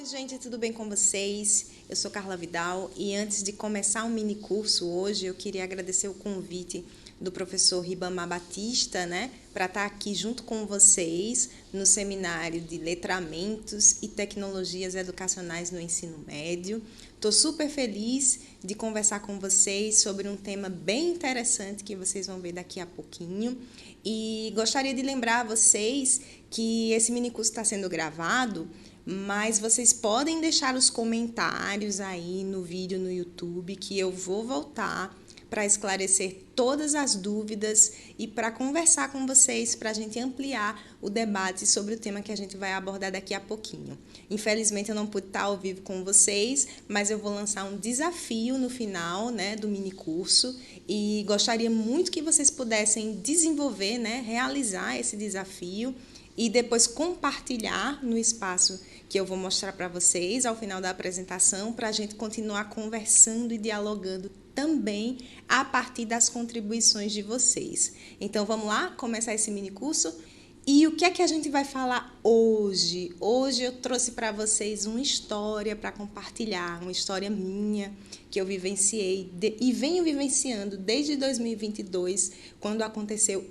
gente, tudo bem com vocês? Eu sou Carla Vidal e antes de começar o mini curso hoje, eu queria agradecer o convite do professor Ribamar Batista, para estar aqui junto com vocês no seminário de Letramentos e Tecnologias Educacionais no Ensino Médio. Estou super feliz de conversar com vocês sobre um tema bem interessante que vocês vão ver daqui a pouquinho. E gostaria de lembrar a vocês que esse mini curso está sendo gravado, mas vocês podem deixar os comentários aí no vídeo no YouTube, que eu vou voltar para esclarecer todas as dúvidas e para conversar com vocês, para a gente ampliar o debate sobre o tema que a gente vai abordar daqui a pouquinho. Infelizmente, eu não pude estar ao vivo com vocês, mas eu vou lançar um desafio no final, do mini curso e gostaria muito que vocês pudessem desenvolver, realizar esse desafio e depois compartilhar no espaço que eu vou mostrar para vocês ao final da apresentação, para a gente continuar conversando e dialogando também a partir das contribuições de vocês. Então, vamos lá começar esse mini curso? E o que é que a gente vai falar hoje? Hoje eu trouxe para vocês uma história para compartilhar, uma história minha que eu vivenciei e venho vivenciando desde 2022, quando aconteceu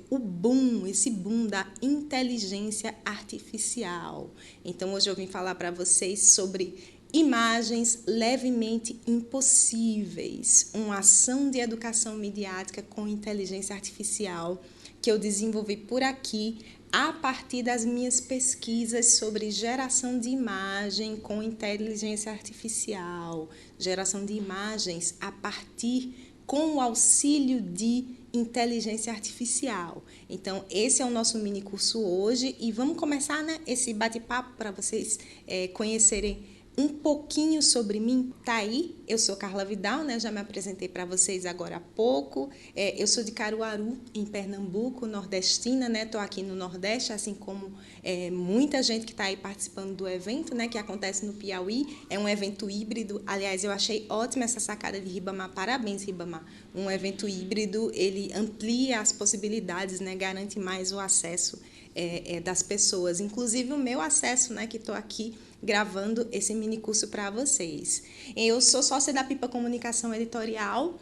esse boom da inteligência artificial. Então, hoje eu vim falar para vocês sobre imagens levemente impossíveis, uma ação de educação midiática com inteligência artificial que eu desenvolvi por aqui a partir das minhas pesquisas sobre geração de imagem com inteligência artificial, geração de imagens a partir com o auxílio de inteligência artificial. Então, esse é o nosso mini curso hoje e vamos começar esse bate-papo para vocês conhecerem um pouquinho sobre mim. Tá aí, eu sou Carla Vidal, já me apresentei para vocês agora há pouco. Eu sou de Caruaru, em Pernambuco, nordestina, Estou aqui no Nordeste, assim como muita gente que está aí participando do evento, que acontece no Piauí. É um evento híbrido. Aliás, eu achei ótima essa sacada de Ribamar. Parabéns, Ribamar. Um evento híbrido, ele amplia as possibilidades, garante mais o acesso das pessoas, inclusive o meu acesso, que estou aqui gravando esse mini curso para vocês. Eu sou sócia da Pipa Comunicação Editorial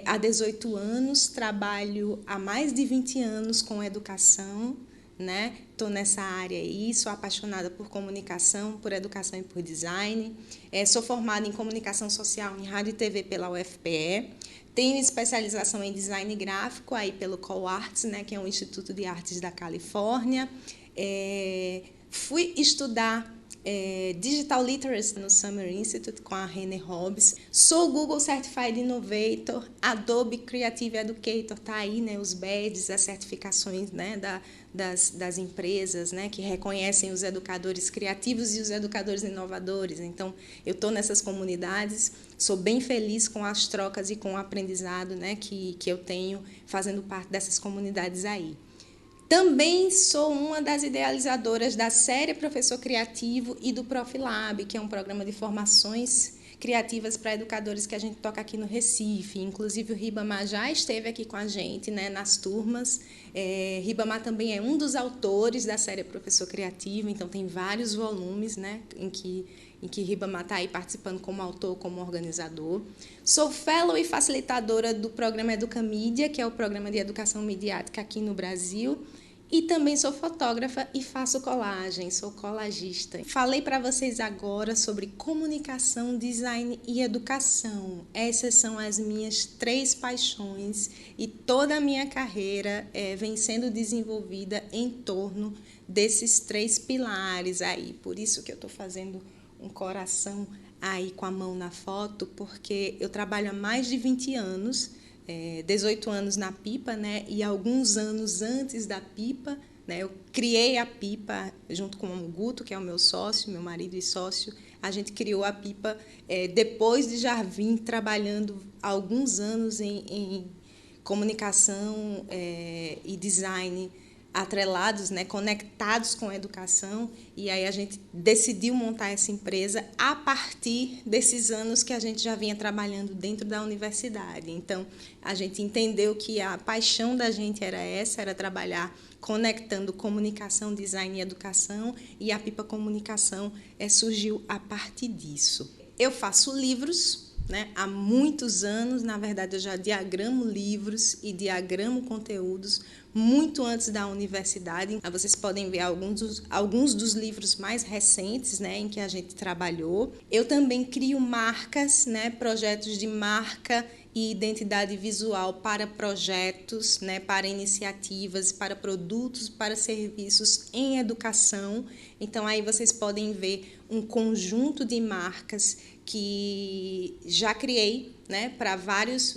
há 18 anos, trabalho há mais de 20 anos com educação, Estou nessa área aí, sou apaixonada por comunicação, por educação e por design. Sou formada em comunicação social em rádio e TV pela UFPE. Tenho especialização em design gráfico aí pelo COARTS, que é um Instituto de Artes da Califórnia. Fui estudar Digital Literacy no Summer Institute com a Rene Hobbs. Sou Google Certified Innovator, Adobe Creative Educator, tá aí, os badges, as certificações, das empresas, que reconhecem os educadores criativos e os educadores inovadores. Então, eu estou nessas comunidades, sou bem feliz com as trocas e com o aprendizado, que eu tenho fazendo parte dessas comunidades aí. Também sou uma das idealizadoras da série Professor Criativo e do Profilab, que é um programa de formações criativas para educadores que a gente toca aqui no Recife. Inclusive, o Ribamar já esteve aqui com a gente, nas turmas. Ribamar também é um dos autores da série Professor Criativo, então tem vários volumes, em que Ribamar está aí participando como autor, como organizador. Sou fellow e facilitadora do programa Educamídia, que é o programa de educação midiática aqui no Brasil. E também sou fotógrafa e faço colagem, sou colagista. Falei para vocês agora sobre comunicação, design e educação. Essas são as minhas 3 paixões e toda a minha carreira vem sendo desenvolvida em torno desses 3 pilares aí. Por isso que eu estou fazendo um coração aí com a mão na foto, porque eu trabalho há mais de 20 anos, 18 anos na Pipa, e alguns anos antes da Pipa, eu criei a Pipa junto com o Guto, que é o meu sócio, meu marido e sócio. A gente criou a Pipa depois de já vir trabalhando há alguns anos em comunicação e design atrelados, né, conectados com a educação, e aí a gente decidiu montar essa empresa a partir desses anos que a gente já vinha trabalhando dentro da universidade. Então, a gente entendeu que a paixão da gente era essa, era trabalhar conectando comunicação, design e educação, e a Pipa Comunicação surgiu a partir disso. Eu faço livros, né, há muitos anos. Na verdade, eu já diagramo livros e diagramo conteúdos muito antes da universidade. Vocês podem ver alguns dos livros mais recentes, né, em que a gente trabalhou. Eu também crio marcas, né, projetos de marca e identidade visual para projetos, né, para iniciativas, para produtos, para serviços em educação. Então, aí vocês podem ver um conjunto de marcas que já criei, né, para vários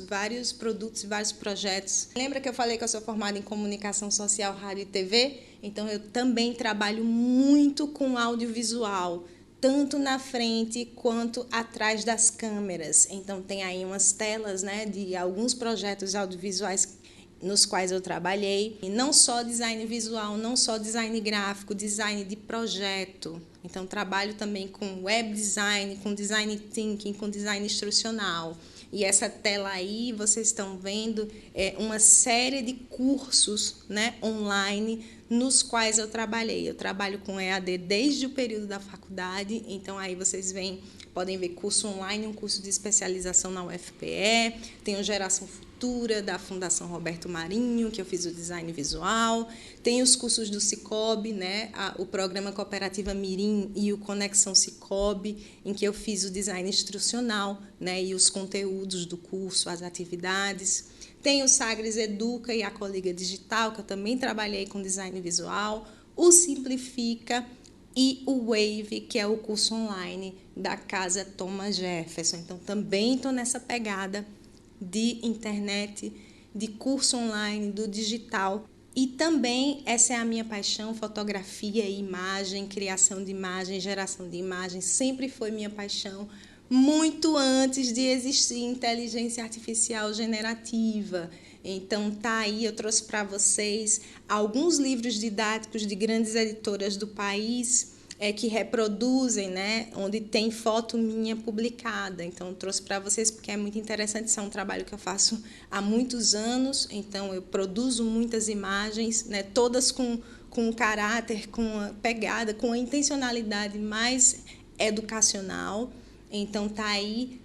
produtos e vários projetos. Lembra que eu falei que eu sou formada em comunicação social, rádio e TV? Então, eu também trabalho muito com audiovisual, tanto na frente quanto atrás das câmeras. Então, tem aí umas telas, né, de alguns projetos audiovisuais nos quais eu trabalhei. E não só design visual, não só design gráfico, design de projeto. Então, trabalho também com web design, com design thinking, com design instrucional. E essa tela aí, vocês estão vendo, uma série de cursos, né, online, nos quais eu trabalhei. Eu trabalho com EAD desde o período da faculdade, então aí vocês podem ver curso online, um curso de especialização na UFPE, tem o Geração Futura, da Fundação Roberto Marinho, que eu fiz o design visual, tem os cursos do Sicoob, né, o programa Cooperativa Mirim e o Conexão Sicoob, em que eu fiz o design instrucional, né, e os conteúdos do curso, as atividades. Tem o Sagres Educa e a Coliga Digital, que eu também trabalhei com design visual, o Simplifica e o Wave, que é o curso online da Casa Thomas Jefferson. Então, também estou nessa pegada de internet, de curso online, do digital. E também essa é a minha paixão, fotografia e imagem, criação de imagem, geração de imagem, sempre foi minha paixão, muito antes de existir inteligência artificial generativa. Então, tá aí, eu trouxe para vocês alguns livros didáticos de grandes editoras do país que reproduzem, né, onde tem foto minha publicada. Então, eu trouxe para vocês porque é muito interessante, isso é um trabalho que eu faço há muitos anos, então eu produzo muitas imagens, né, todas com caráter, com a pegada, com a intencionalidade mais educacional. Então, tá aí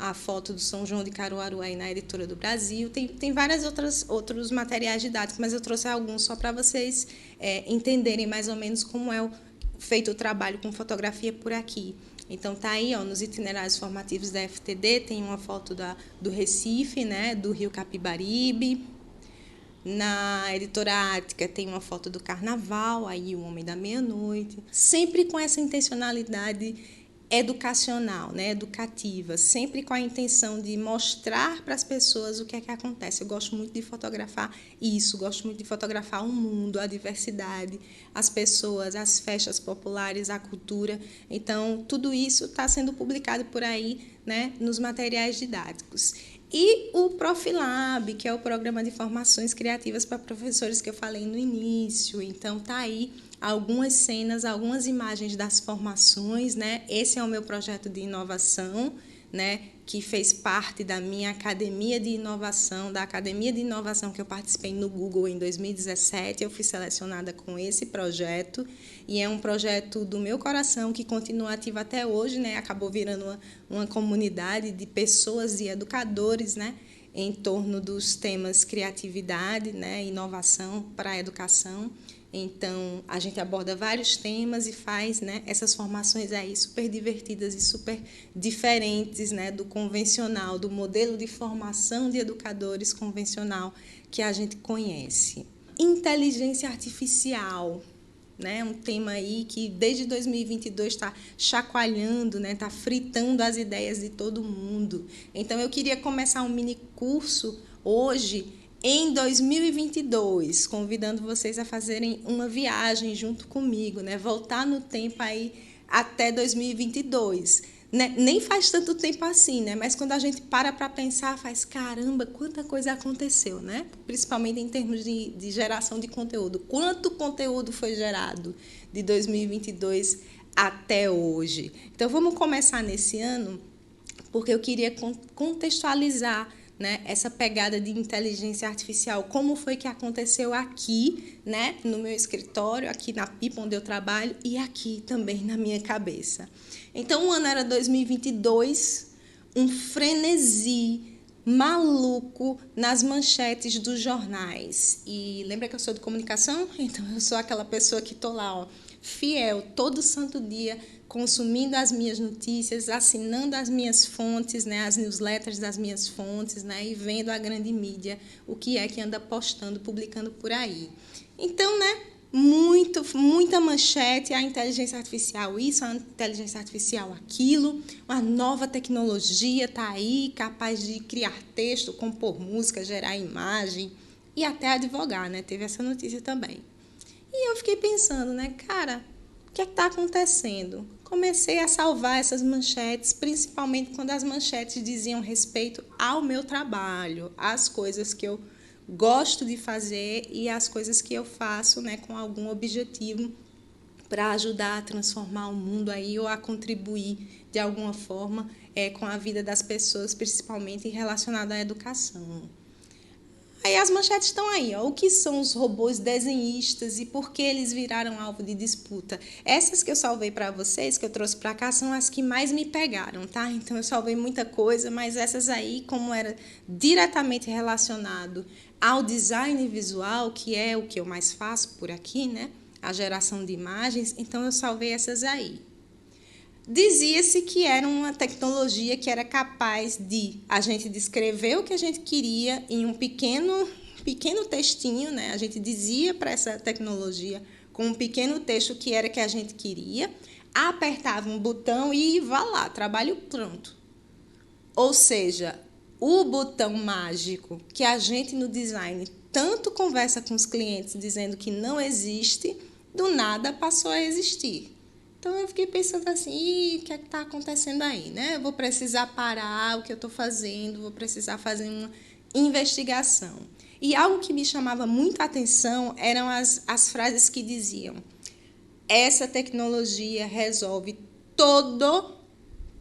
a foto do São João de Caruaru aí na Editora do Brasil. Tem vários outros materiais didáticos, mas eu trouxe alguns só para vocês entenderem mais ou menos como é feito o trabalho com fotografia por aqui. Então, tá aí, ó, nos itinerários formativos da FTD, tem uma foto do Recife, né, do Rio Capibaribe. Na Editora Ática tem uma foto do Carnaval, aí o Homem da Meia-Noite. Sempre com essa intencionalidade educacional, né, educativa, sempre com a intenção de mostrar para as pessoas o que é que acontece. Eu gosto muito de fotografar isso, gosto muito de fotografar o mundo, a diversidade, as pessoas, as festas populares, a cultura. Então, tudo isso está sendo publicado por aí, né, nos materiais didáticos. E o Profilab, que é o programa de formações criativas para professores que eu falei no início. Então, tá aí algumas cenas, algumas imagens das formações, né? Esse é o meu projeto de inovação, né, que fez parte da minha academia de inovação, da academia de inovação que eu participei no Google em 2017. Eu fui selecionada com esse projeto e é um projeto do meu coração que continua ativo até hoje, né? Acabou virando uma comunidade de pessoas e educadores, né, em torno dos temas criatividade, né, inovação para a educação. Então, a gente aborda vários temas e faz, né, essas formações aí super divertidas e super diferentes, né, do convencional, do modelo de formação de educadores convencional que a gente conhece. Inteligência artificial, né, um tema aí que desde 2022 está chacoalhando, né, está fritando as ideias de todo mundo. Então, eu queria começar um mini curso hoje, em 2022, convidando vocês a fazerem uma viagem junto comigo, né? Voltar no tempo aí até 2022. Né? Nem faz tanto tempo assim, né? Mas quando a gente para pensar, faz, caramba, quanta coisa aconteceu, né? Principalmente em termos de geração de conteúdo. Quanto conteúdo foi gerado de 2022 até hoje? Então, vamos começar nesse ano, porque eu queria contextualizar, né, essa pegada de inteligência artificial, como foi que aconteceu aqui, né, no meu escritório, aqui na Pipa, onde eu trabalho, e aqui também na minha cabeça. Então, o ano era 2022, um frenesi maluco nas manchetes dos jornais. E lembra que eu sou de comunicação? Então, eu sou aquela pessoa que estou lá, ó, fiel, todo santo dia, consumindo as minhas notícias, assinando as minhas fontes, né, as newsletters das minhas fontes, né, e vendo a grande mídia, o que é que anda postando, publicando por aí. Então, né, muita manchete, a inteligência artificial isso, a inteligência artificial aquilo, uma nova tecnologia está aí, capaz de criar texto, compor música, gerar imagem e até advogar, né, teve essa notícia também. E eu fiquei pensando, né, cara, o que é que está acontecendo? Comecei a salvar essas manchetes, principalmente quando as manchetes diziam respeito ao meu trabalho, às coisas que eu gosto de fazer e às coisas que eu faço, né, com algum objetivo para ajudar a transformar o mundo aí ou a contribuir de alguma forma com a vida das pessoas, principalmente relacionada à educação. Aí as manchetes estão aí, ó. O que são os robôs desenhistas e por que eles viraram alvo de disputa? Essas que eu salvei para vocês, que eu trouxe para cá, são as que mais me pegaram, tá? Então eu salvei muita coisa, mas essas aí, como era diretamente relacionado ao design visual, que é o que eu mais faço por aqui, né? A geração de imagens, então eu salvei essas aí. Dizia-se que era uma tecnologia que era capaz de a gente descrever o que a gente queria em um pequeno textinho, né? A gente dizia para essa tecnologia com um pequeno texto o que era que a gente queria, apertava um botão e vá lá, trabalho pronto. Ou seja, o botão mágico que a gente no design tanto conversa com os clientes dizendo que não existe, do nada passou a existir. Então, eu fiquei pensando assim, o que é que está acontecendo aí, né? Eu vou precisar parar o que eu estou fazendo, vou precisar fazer uma investigação. E algo que me chamava muita atenção eram as frases que diziam: essa tecnologia resolve todo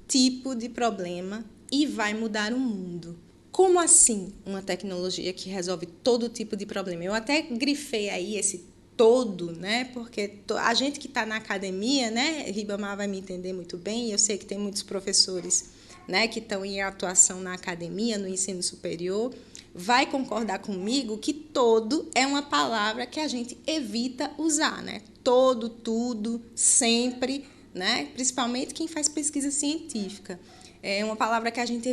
tipo de problema e vai mudar o mundo. Como assim uma tecnologia que resolve todo tipo de problema? Eu até grifei aí esse todo, né? Porque a gente que está na academia, né? Ribamar vai me entender muito bem. Eu sei que tem muitos professores, né, que estão em atuação na academia, no ensino superior, vai concordar comigo que todo é uma palavra que a gente evita usar, né? Todo, tudo, sempre, né? Principalmente quem faz pesquisa científica. É uma palavra que a gente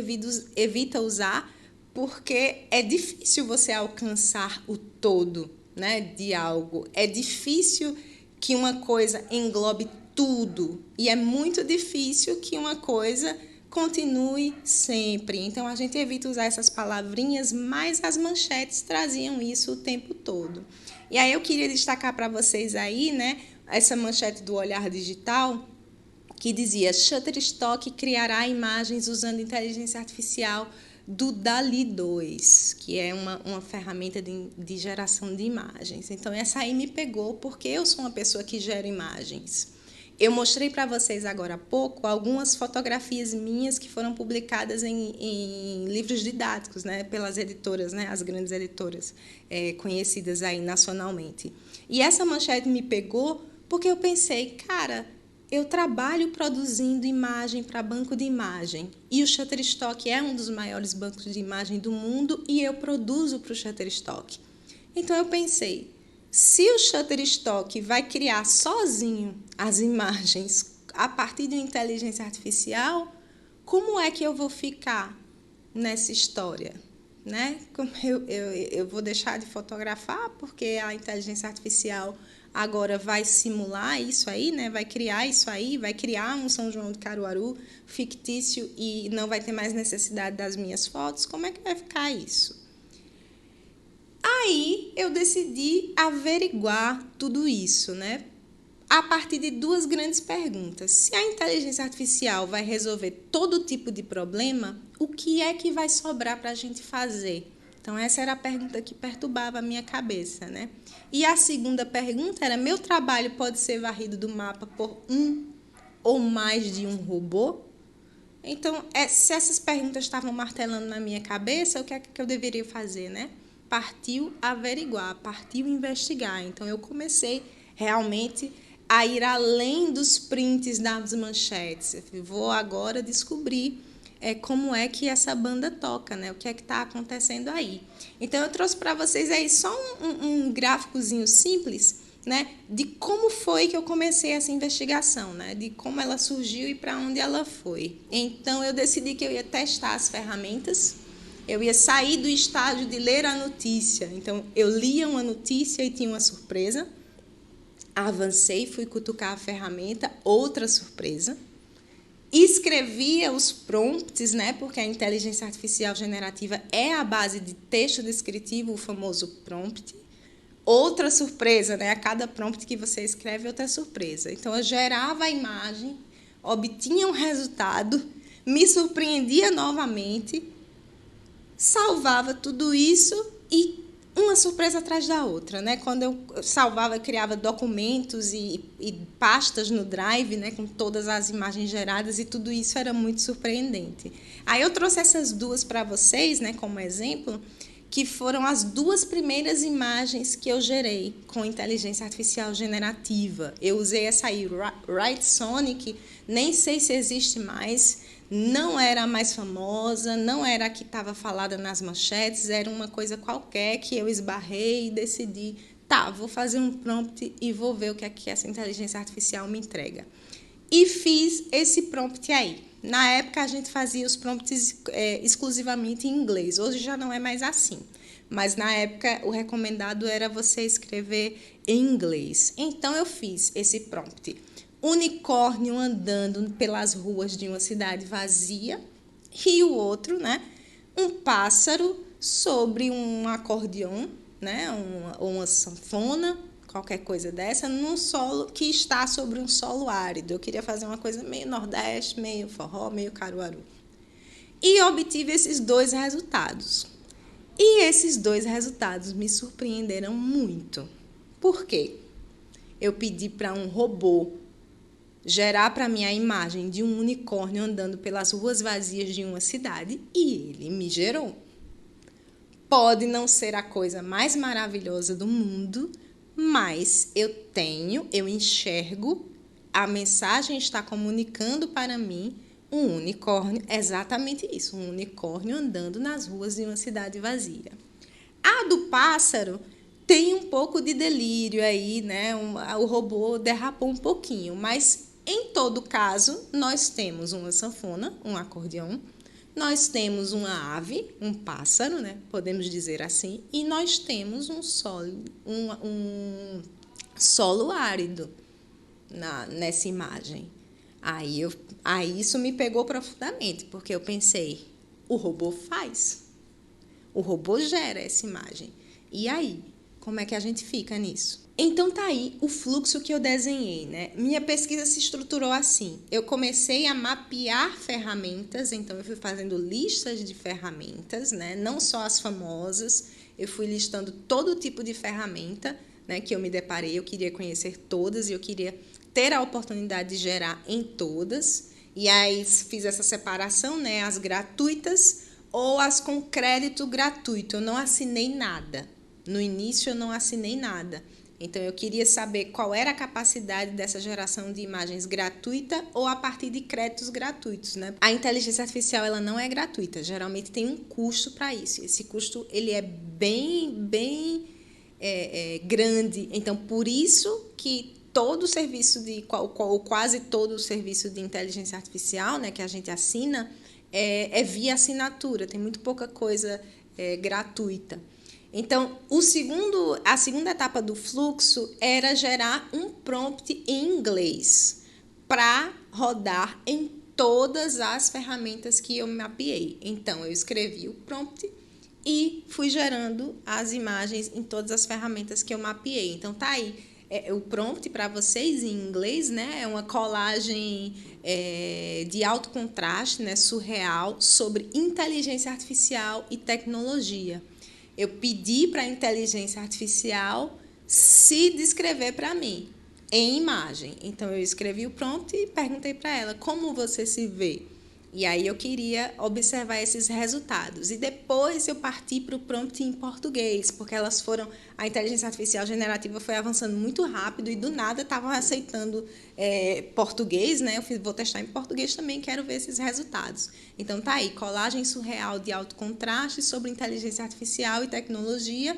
evita usar porque é difícil você alcançar o todo, né, de algo. É difícil que uma coisa englobe tudo e é muito difícil que uma coisa continue sempre. Então, a gente evita usar essas palavrinhas, mas as manchetes traziam isso o tempo todo. E aí eu queria destacar para vocês aí, né, essa manchete do Olhar Digital, que dizia: Shutterstock criará imagens usando inteligência artificial do DALL-E 2, que é uma ferramenta de geração de imagens. Então, essa aí me pegou porque eu sou uma pessoa que gera imagens. Eu mostrei para vocês agora há pouco algumas fotografias minhas que foram publicadas em livros didáticos, né, pelas editoras, né, as grandes editoras conhecidas aí nacionalmente. E essa manchete me pegou porque eu pensei, cara, eu trabalho produzindo imagem para banco de imagem e o Shutterstock é um dos maiores bancos de imagem do mundo e eu produzo para o Shutterstock. Então eu pensei, se o Shutterstock vai criar sozinho as imagens a partir de uma inteligência artificial, como é que eu vou ficar nessa história? Né? Como eu vou deixar de fotografar porque a inteligência artificial agora vai simular isso aí, né? Vai criar isso aí, vai criar um São João de Caruaru fictício e não vai ter mais necessidade das minhas fotos. Como é que vai ficar isso? Aí eu decidi averiguar tudo isso, né? a partir de duas grandes perguntas. Se a inteligência artificial vai resolver todo tipo de problema, o que é que vai sobrar para a gente fazer? Então, essa era a pergunta que perturbava a minha cabeça, né? E a segunda pergunta era: meu trabalho pode ser varrido do mapa por um ou mais de um robô? Então, se essas perguntas estavam martelando na minha cabeça, o que é que eu deveria fazer, né? Partiu averiguar, partiu investigar. Então, eu comecei realmente a ir além dos prints das manchetes. Eu vou agora descobrir como é que essa banda toca, né? O que é que está acontecendo aí. Então, eu trouxe para vocês aí só um gráficozinho simples, né, de como foi que eu comecei essa investigação, né, de como ela surgiu e para onde ela foi. Então, eu decidi que eu ia testar as ferramentas, eu ia sair do estágio de ler a notícia. Então, eu lia uma notícia e tinha uma surpresa, avancei, fui cutucar a ferramenta, outra surpresa, escrevia os prompts, né, porque a inteligência artificial generativa é a base de texto descritivo, o famoso prompt. Outra surpresa, né? A cada prompt que você escreve, outra surpresa. Então, eu gerava a imagem, obtinha um resultado, me surpreendia novamente, salvava tudo isso e uma surpresa atrás da outra, né? Quando eu salvava, eu criava documentos e pastas no Drive, né? Com todas as imagens geradas, e tudo isso era muito surpreendente. Aí eu trouxe essas duas para vocês, né? Como exemplo, que foram as duas primeiras imagens que eu gerei com inteligência artificial generativa. Eu usei essa aí, Write-Sonic, nem sei se existe mais, não era a mais famosa, não era a que estava falada nas manchetes, era uma coisa qualquer que eu esbarrei e decidi, vou fazer um prompt e vou ver o que é que essa inteligência artificial me entrega. E fiz esse prompt aí. Na época, a gente fazia os prompts exclusivamente em inglês. Hoje já não é mais assim. Mas, na época, o recomendado era você escrever em inglês. Então, eu fiz esse prompt. Unicórnio andando pelas ruas de uma cidade vazia. E o outro, né? Um pássaro sobre um acordeão, né? Uma sanfona, qualquer coisa dessa, num solo que está sobre um solo árido. Eu queria fazer uma coisa meio Nordeste, meio forró, meio Caruaru. E obtive esses dois resultados. E esses dois resultados me surpreenderam muito. Por quê? Eu pedi para um robô gerar para mim a imagem de um unicórnio andando pelas ruas vazias de uma cidade e ele me gerou. Pode não ser a coisa mais maravilhosa do mundo, mas eu enxergo, a mensagem está comunicando para mim um unicórnio, exatamente isso, um unicórnio andando nas ruas de uma cidade vazia. A do pássaro tem um pouco de delírio aí, né? O robô derrapou um pouquinho, mas em todo caso, nós temos uma sanfona, um acordeão, nós temos uma ave, um pássaro, né? Podemos dizer assim, e nós temos um solo árido nessa imagem. Aí isso me pegou profundamente, porque eu pensei, o robô faz, o robô gera essa imagem. E aí, como é que a gente fica nisso? Então tá aí o fluxo que eu desenhei, né? Minha pesquisa se estruturou assim. Eu comecei a mapear ferramentas, então eu fui fazendo listas de ferramentas, né? Não só as famosas, eu fui listando todo tipo de ferramenta, né, que eu me deparei. Eu queria conhecer todas e eu queria ter a oportunidade de gerar em todas. E aí fiz essa separação, né? As gratuitas ou as com crédito gratuito. Eu não assinei nada. No início eu não assinei nada. Então, eu queria saber qual era a capacidade dessa geração de imagens gratuita ou a partir de créditos gratuitos, né? A inteligência artificial ela não é gratuita, geralmente tem um custo para isso. Esse custo ele é bem grande. Então, por isso que todo o serviço ou quase todo o serviço de inteligência artificial, né, que a gente assina, é via assinatura, tem muito pouca coisa gratuita. Então, a segunda etapa do fluxo era gerar um prompt em inglês para rodar em todas as ferramentas que eu mapeei. Então, eu escrevi o prompt e fui gerando as imagens em todas as ferramentas que eu mapeei. Então, tá aí. o prompt para vocês em inglês, né? É uma colagem de alto contraste, né? Surreal, sobre inteligência artificial e tecnologia. Eu pedi para a inteligência artificial se descrever para mim em imagem. Então, eu escrevi o prompt e perguntei para ela como você se vê. E aí eu queria observar esses resultados. E depois eu parti para o prompt em português, porque a inteligência artificial generativa foi avançando muito rápido e do nada estavam aceitando português, né? Vou testar em português também, quero ver esses resultados. Então tá aí, colagem surreal de alto contraste sobre inteligência artificial e tecnologia.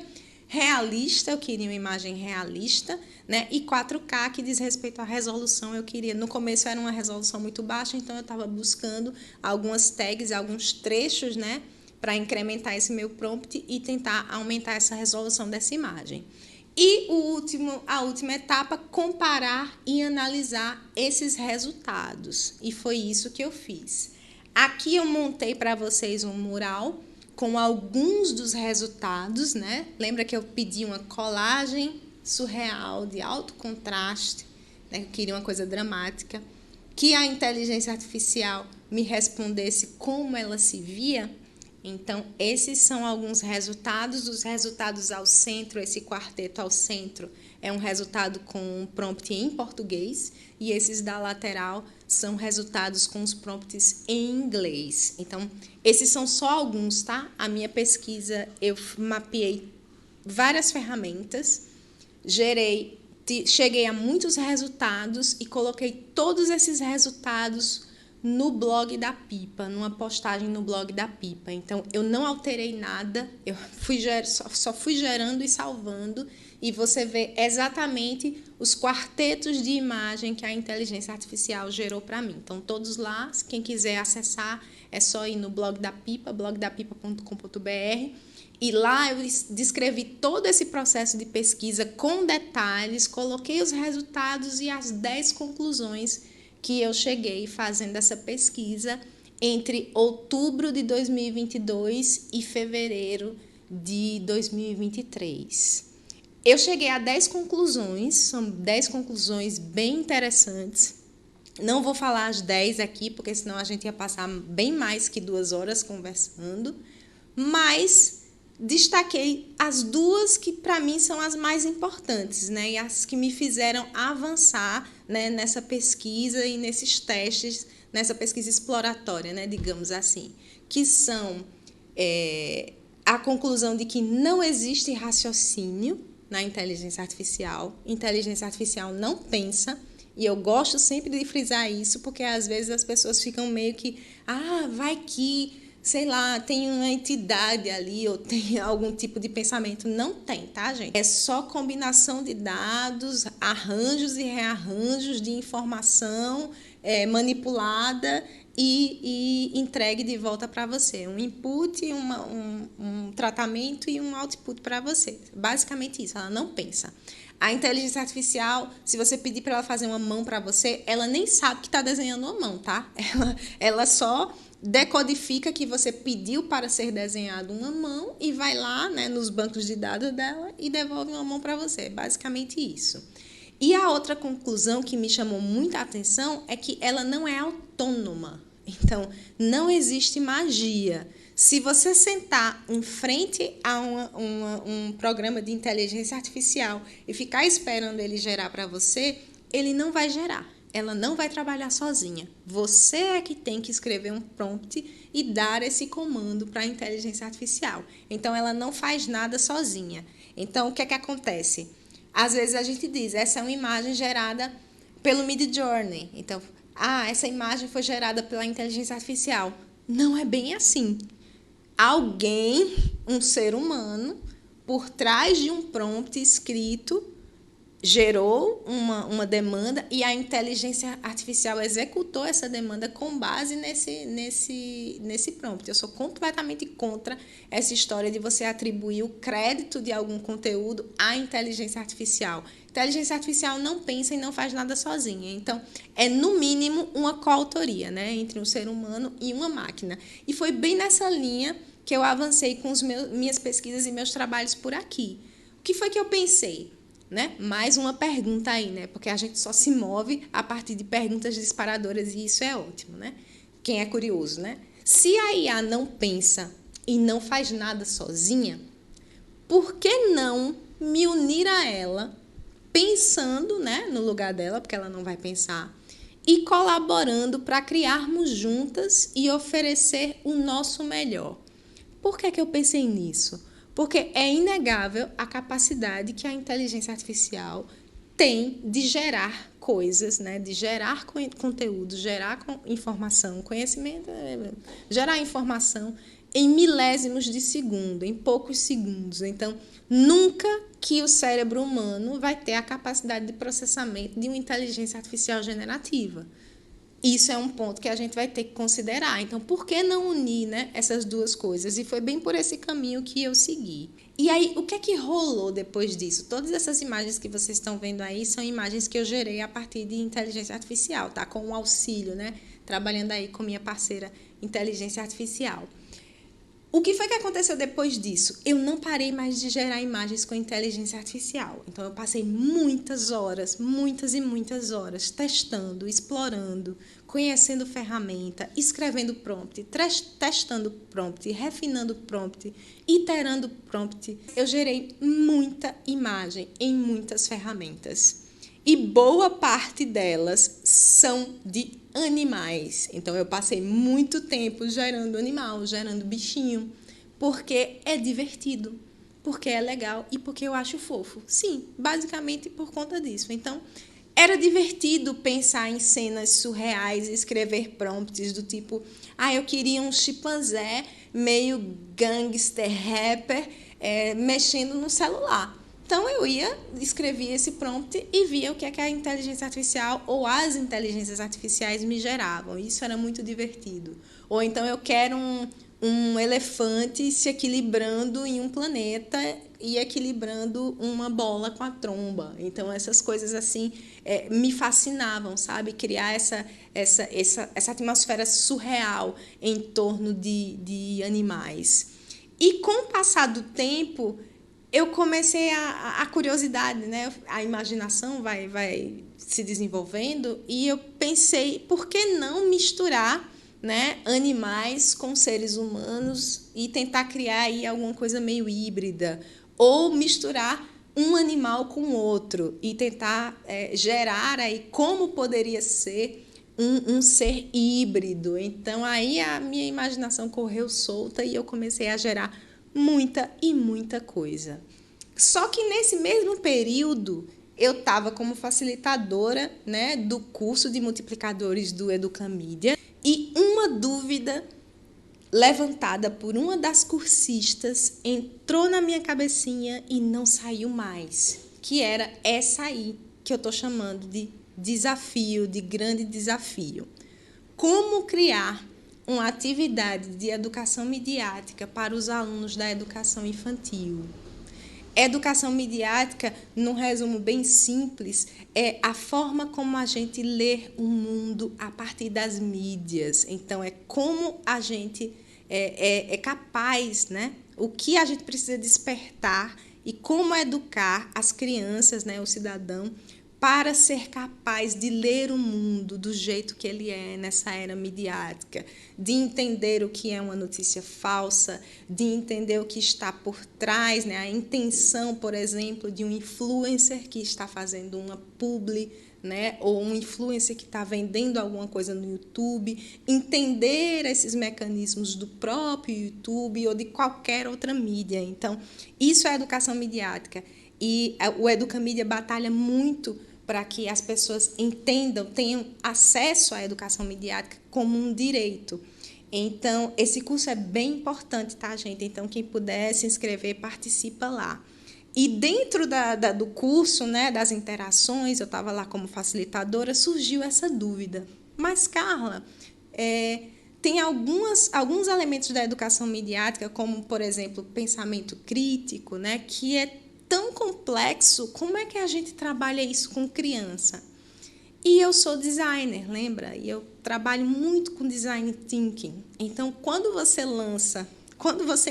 Realista, eu queria uma imagem realista, né? E 4K, que diz respeito à resolução, eu queria. No começo era uma resolução muito baixa, então eu estava buscando algumas tags, alguns trechos, né? Para incrementar esse meu prompt e tentar aumentar essa resolução dessa imagem. E a última etapa, comparar e analisar esses resultados. E foi isso que eu fiz. Aqui eu montei para vocês um mural com alguns dos resultados, né? Lembra que eu pedi uma colagem surreal de alto contraste, né? Eu queria uma coisa dramática, que a inteligência artificial me respondesse como ela se via. Então, esses são alguns resultados. Os resultados ao centro, esse quarteto ao centro, é um resultado com um prompt em português, e esses da lateral são resultados com os prompts em inglês. Então, esses são só alguns, tá? A minha pesquisa, eu mapeei várias ferramentas, cheguei a muitos resultados e coloquei todos esses resultados no blog da Pipa, numa postagem no blog da Pipa. Então, eu não alterei nada, eu só fui gerando e salvando, e você vê exatamente os quartetos de imagem que a inteligência artificial gerou para mim. Então, todos lá, quem quiser acessar, é só ir no blog da Pipa, blogdapipa.com.br, e lá eu descrevi todo esse processo de pesquisa com detalhes, coloquei os resultados e as 10 conclusões que eu cheguei fazendo essa pesquisa entre outubro de 2022 e fevereiro de 2023. Eu cheguei a 10 conclusões, são 10 conclusões bem interessantes. Não vou falar as 10 aqui, porque senão a gente ia passar bem mais que 2 horas conversando, mas destaquei as 2 que para mim são as mais importantes, né? E as que me fizeram avançar, né, nessa pesquisa e nesses testes, nessa pesquisa exploratória, né, digamos assim, que são a conclusão de que não existe raciocínio na inteligência artificial. Inteligência artificial não pensa, e eu gosto sempre de frisar isso, porque às vezes as pessoas ficam meio que, vai que, sei lá, tem uma entidade ali ou tem algum tipo de pensamento. Não tem, tá, gente? É só combinação de dados, arranjos e rearranjos de informação manipulada e entregue de volta para você. Um input, um tratamento e um output para você. Basicamente isso, ela não pensa. A inteligência artificial, se você pedir para ela fazer uma mão para você, ela nem sabe que está desenhando uma mão, tá? Ela só decodifica que você pediu para ser desenhado uma mão e vai lá, né, nos bancos de dados dela e devolve uma mão para você. É basicamente isso. E a outra conclusão que me chamou muita atenção é que ela não é autônoma. Então, não existe magia. Se você sentar em frente a um programa de inteligência artificial e ficar esperando ele gerar para você, ele não vai gerar. Ela não vai trabalhar sozinha. Você é que tem que escrever um prompt e dar esse comando para a inteligência artificial. Então, ela não faz nada sozinha. Então, o que é que acontece? Às vezes a gente diz, essa é uma imagem gerada pelo Midjourney. Então, essa imagem foi gerada pela inteligência artificial. Não é bem assim. Alguém, um ser humano, por trás de um prompt escrito, gerou uma demanda e a inteligência artificial executou essa demanda com base nesse prompt. Eu sou completamente contra essa história de você atribuir o crédito de algum conteúdo à inteligência artificial. Inteligência artificial não pensa e não faz nada sozinha. Então, é no mínimo uma coautoria, né, entre um ser humano e uma máquina. E foi bem nessa linha que eu avancei com minhas pesquisas e meus trabalhos por aqui. O que foi que eu pensei? né? Mais uma pergunta aí, né? Porque a gente só se move a partir de perguntas disparadoras e isso é ótimo, né? Quem é curioso, né? Se a IA não pensa e não faz nada sozinha, por que não me unir a ela, pensando, né, no lugar dela, porque ela não vai pensar, e colaborando para criarmos juntas e oferecer o nosso melhor? Por que eu pensei nisso? Porque é inegável a capacidade que a inteligência artificial tem de gerar coisas, né? De gerar conteúdo, gerar informação, conhecimento, gerar informação em milésimos de segundo, em poucos segundos. Então, nunca que o cérebro humano vai ter a capacidade de processamento de uma inteligência artificial generativa. Isso é um ponto que a gente vai ter que considerar. Então, por que não unir, né, essas duas coisas? E foi bem por esse caminho que eu segui. E aí, o que é que rolou depois disso? Todas essas imagens que vocês estão vendo aí são imagens que eu gerei a partir de inteligência artificial, tá? Com o auxílio, né? Trabalhando aí com minha parceira inteligência artificial. O que foi que aconteceu depois disso? Eu não parei mais de gerar imagens com inteligência artificial. Então, eu passei muitas horas, muitas e muitas horas, testando, explorando, conhecendo ferramenta, escrevendo prompt, testando prompt, refinando prompt, iterando prompt. Eu gerei muita imagem em muitas ferramentas. E boa parte delas são de animais. Então, eu passei muito tempo gerando animal, gerando bichinho, porque é divertido, porque é legal e porque eu acho fofo. Sim, basicamente por conta disso. Então, era divertido pensar em cenas surreais e escrever prompts do tipo: eu queria um chimpanzé meio gangster rapper mexendo no celular. Então, eu escrevia esse prompt e via o que é que a inteligência artificial ou as inteligências artificiais me geravam. Isso era muito divertido. Ou então, eu quero um elefante se equilibrando em um planeta e equilibrando uma bola com a tromba. Então, essas coisas assim me fascinavam, sabe? Criar essa atmosfera surreal em torno de animais. E com o passar do tempo, eu comecei a curiosidade, né? A imaginação vai se desenvolvendo e eu pensei, por que não misturar, né, animais com seres humanos e tentar criar aí alguma coisa meio híbrida, ou misturar um animal com outro e tentar gerar aí como poderia ser um ser híbrido. Então, aí a minha imaginação correu solta e eu comecei a gerar muita e muita coisa. Só que nesse mesmo período, eu estava como facilitadora, né, do curso de multiplicadores do Educamídia e uma dúvida levantada por uma das cursistas entrou na minha cabecinha e não saiu mais, que era essa aí, que eu estou chamando de desafio, de grande desafio. Como criar uma atividade de educação midiática para os alunos da educação infantil? Educação midiática, num resumo bem simples, é a forma como a gente lê o mundo a partir das mídias. Então, é como a gente é capaz, né? O que a gente precisa despertar e como educar as crianças, né? O cidadão, para ser capaz de ler o mundo do jeito que ele é nessa era midiática, de entender o que é uma notícia falsa, de entender o que está por trás, né? A intenção, por exemplo, de um influencer que está fazendo uma publi, né? Ou um influencer que está vendendo alguma coisa no YouTube, entender esses mecanismos do próprio YouTube ou de qualquer outra mídia. Então, isso é educação midiática. E o Educamídia batalha muito para que as pessoas entendam, tenham acesso à educação midiática como um direito. Então, esse curso é bem importante, tá, gente? Então, quem puder se inscrever, participa lá. E dentro do curso, né, das interações, eu estava lá como facilitadora, surgiu essa dúvida. Mas, Carla, tem alguns elementos da educação midiática, como, por exemplo, pensamento crítico, né, que é tão complexo, como é que a gente trabalha isso com criança? E eu sou designer, lembra? E eu trabalho muito com design thinking. Então, quando você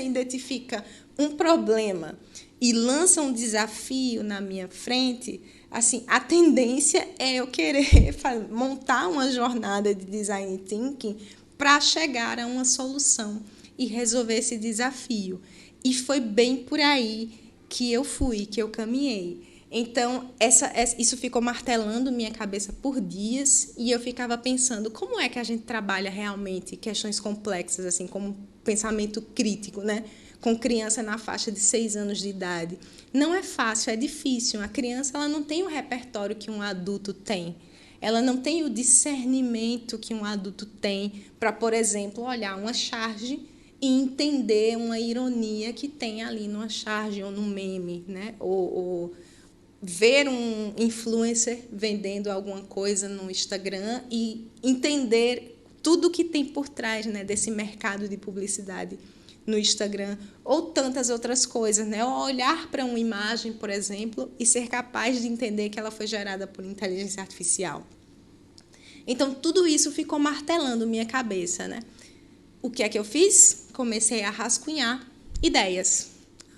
identifica um problema e lança um desafio na minha frente, assim, a tendência é eu querer montar uma jornada de design thinking para chegar a uma solução e resolver esse desafio. E foi bem por aí que eu fui, que eu caminhei. Então, isso ficou martelando minha cabeça por dias e eu ficava pensando como é que a gente trabalha realmente questões complexas, assim, como pensamento crítico, né? Com criança na faixa de 6 anos de idade. Não é fácil, é difícil. A criança ela não tem o repertório que um adulto tem. Ela não tem o discernimento que um adulto tem para, por exemplo, olhar uma charge e entender uma ironia que tem ali numa charge ou num meme, né? Ou ver um influencer vendendo alguma coisa no Instagram e entender tudo que tem por trás, né, desse mercado de publicidade no Instagram, ou tantas outras coisas, né? Ou olhar para uma imagem, por exemplo, e ser capaz de entender que ela foi gerada por inteligência artificial. Então, tudo isso ficou martelando minha cabeça, né? O que é que eu fiz? Comecei a rascunhar ideias.